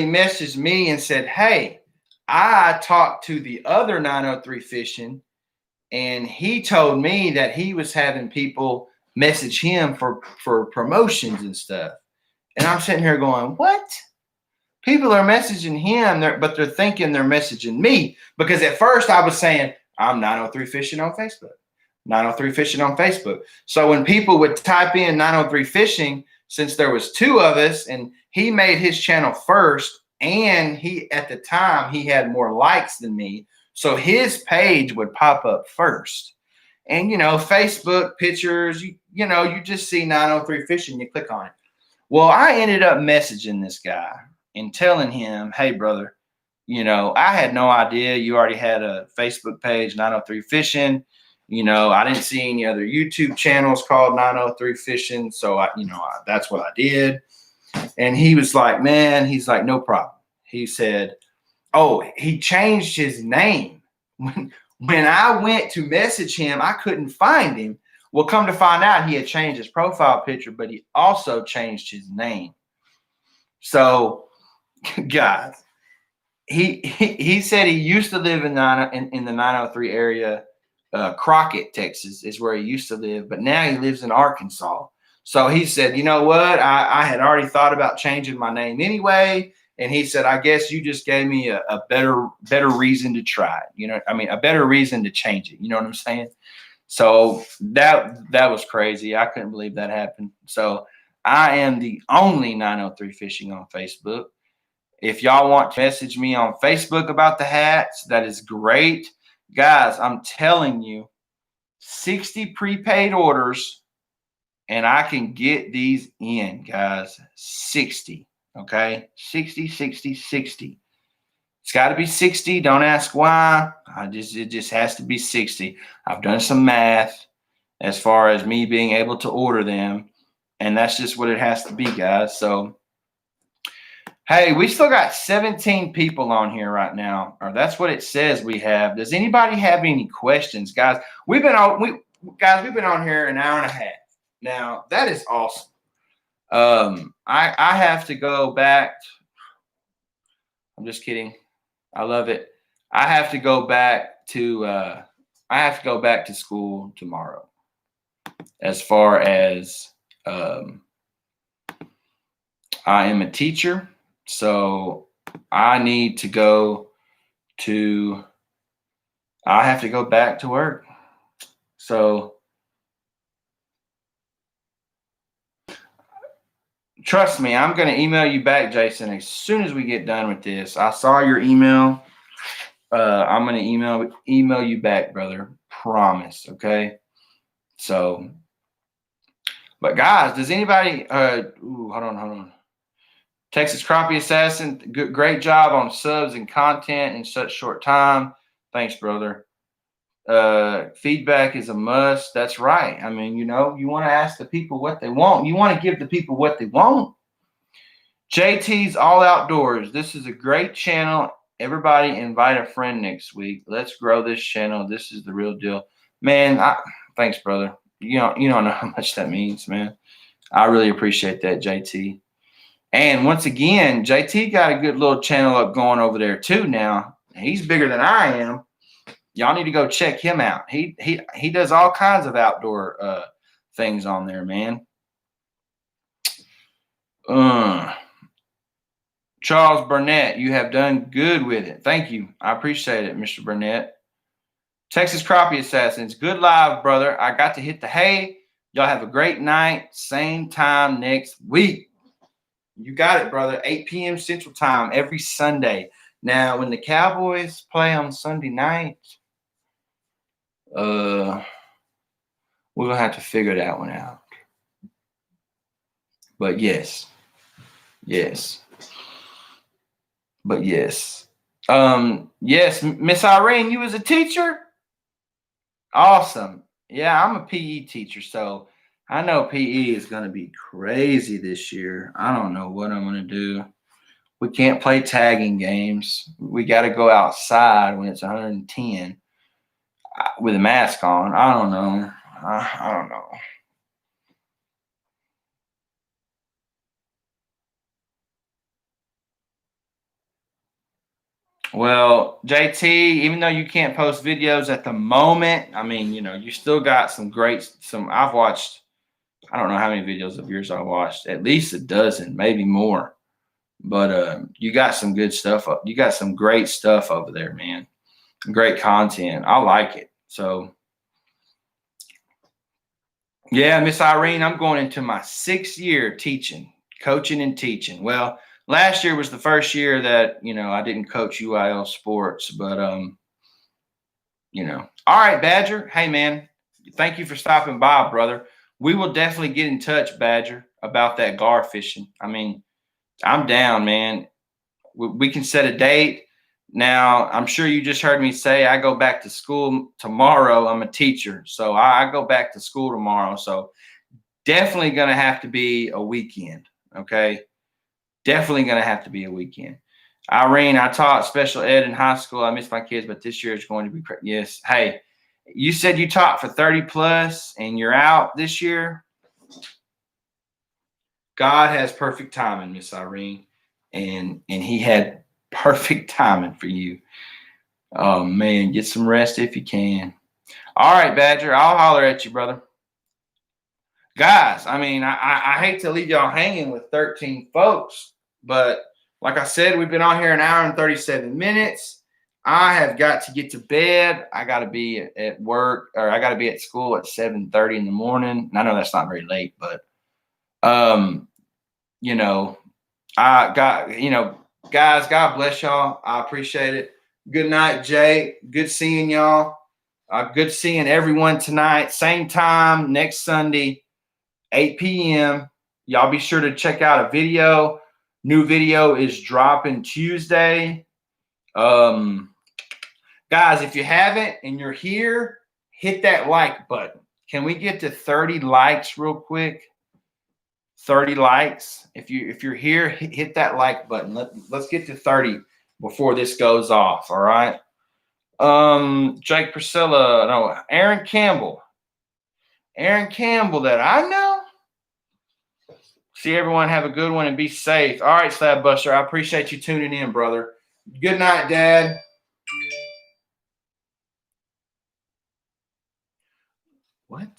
messaged me and said, "Hey, I talked to the other 903 Fishing, and he told me that he was having people message him for promotions and stuff." And I'm sitting here going, "What?" People are messaging him, but they're thinking they're messaging me, because at first I was saying, I'm 903 Fishing on Facebook. 903 Fishing on Facebook. So when people would type in 903 Fishing, since there was two of us and he made his channel first, and at the time he had more likes than me, so his page would pop up first. And, you know, Facebook pictures, you just see 903 Fishing, you click on it. Well, I ended up messaging this guy and telling him, "Hey, brother, you know, I had no idea you already had a Facebook page, 903 Fishing. You know, I didn't see any other YouTube channels called 903 Fishing. So, that's what I did." And he was like, he's like, "No problem." He said, "Oh, he changed his name." When I went to message him, I couldn't find him. Well, come to find out, he had changed his profile picture, but he also changed his name. So, guys, he said he used to live in the 903 area. Crockett, Texas is where he used to live, but now he lives in Arkansas. So he said, "You know what? I had already thought about changing my name anyway." And he said, "I guess you just gave me a better reason to try it. You know, I mean, a better reason to change it. You know what I'm saying?" So that was crazy. I couldn't believe that happened. So I am the only 903 Fishing on Facebook. If y'all want to message me on Facebook about the hats, that is great. Guys, I'm telling you, 60 prepaid orders and I can get these in, guys. 60, okay? 60, 60, 60. It's got to be 60. Don't ask why. It just has to be 60. I've done some math as far as me being able to order them, and that's just what it has to be, guys. So, hey, we still got 17 people on here right now, or that's what it says we have. Does anybody have any questions, guys? We've been on here an hour and a half. Now, that is awesome. I have to go back. I'm just kidding. I love it. I have to go back to school tomorrow. As far as I am a teacher, so I have to go back to work. So trust me, I'm going to email you back, Jason, as soon as we get done with this. I saw your email. I'm going to email you back, brother. Promise. Okay. So, but guys, does anybody, hold on. Texas Crappie Assassin, great job on subs and content in such short time. Thanks, brother. Feedback is a must. That's right. I mean, you want to ask the people what they want. You want to give the people what they want. JT's All Outdoors. This is a great channel. Everybody invite a friend next week. Let's grow this channel. This is the real deal. Man, thanks, brother. You don't know how much that means, man. I really appreciate that, JT. And once again, JT got a good little channel up going over there too now. He's bigger than I am. Y'all need to go check him out. He does all kinds of outdoor things on there, man. Charles Burnett, you have done good with it. Thank you. I appreciate it, Mr. Burnett. Texas Crappie Assassins, good live, brother. I got to hit the hay. Y'all have a great night. Same time next week. You got it, brother. 8 p.m. Central Time every Sunday. Now, when the Cowboys play on Sunday night, we're going to have to figure that one out. But yes. But yes. Yes, Miss Irene, you was a teacher? Awesome. Yeah, I'm a PE teacher, so I know PE is going to be crazy this year. I don't know what I'm going to do. We can't play tagging games. We got to go outside when it's 110 with a mask on. I don't know. I don't know. Well, JT, even though you can't post videos at the moment, I mean, you still got I've watched, I don't know how many videos of yours I watched, at least a dozen, maybe more. But you got some good stuff up. You got some great stuff over there, man. Great content. I like it. So, yeah, Miss Irene, I'm going into my 6th year coaching and teaching. Well, last year was the first year that, I didn't coach UIL sports, but, all right, Badger. Hey, man, thank you for stopping by, brother. We will definitely get in touch, Badger, about that gar fishing. I mean, I'm down, man. We can set a date. Now, I'm sure you just heard me say I go back to school tomorrow. I'm a teacher, so I go back to school tomorrow. So definitely going to have to be a weekend, okay? Definitely going to have to be a weekend. Irene, I taught special ed in high school. I miss my kids, but this year is going to be – yes. Hey, you said you taught for 30+ and you're out this year. God has perfect timing, Miss Irene, and he had perfect timing for you. Oh, man, get some rest if you can. All right, Badger, I'll holler at you, brother. Guys, I mean, I hate to leave y'all hanging with 13 folks, but like I said, we've been on here 1 hour and 37 minutes. I have got to get to bed. I got to be at work, or I got to be at school at 7:30 in the morning. And I know that's not very late, but I got, guys, God bless y'all. I appreciate it. Good night, Jay. Good seeing y'all. Good seeing everyone tonight. Same time next Sunday, 8 p.m. Y'all be sure to check out a video. New video is dropping Tuesday. Guys, if you haven't and you're here, hit that like button. Can we get to 30 likes real quick? 30 likes. If you're here, hit that like button. Let's get to 30 before this goes off. All right. Jake Priscilla, no, Aaron Campbell that I know. See everyone, have a good one and be safe. All right, Slab Buster, I appreciate you tuning in, brother. Good night, Dad. What?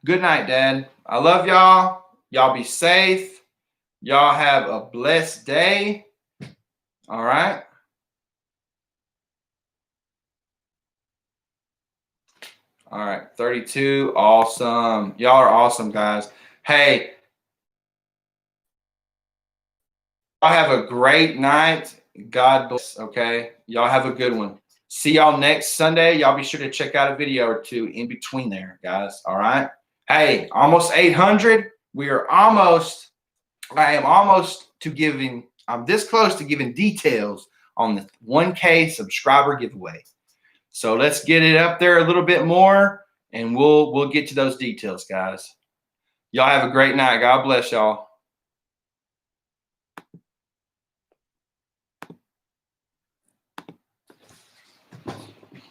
Good night, Dad. I love y'all. Y'all be safe. Y'all have a blessed day. All right. All right. 32. Awesome. Y'all are awesome, guys. Hey, y'all have a great night. God bless. Okay. Y'all have a good one. See y'all next Sunday. Y'all be sure to check out a video or two in between there, guys. All right. Hey, almost 800. I'm this close to giving details on the 1K subscriber giveaway. So let's get it up there a little bit more, and we'll get to those details, guys. Y'all have a great night. God bless y'all.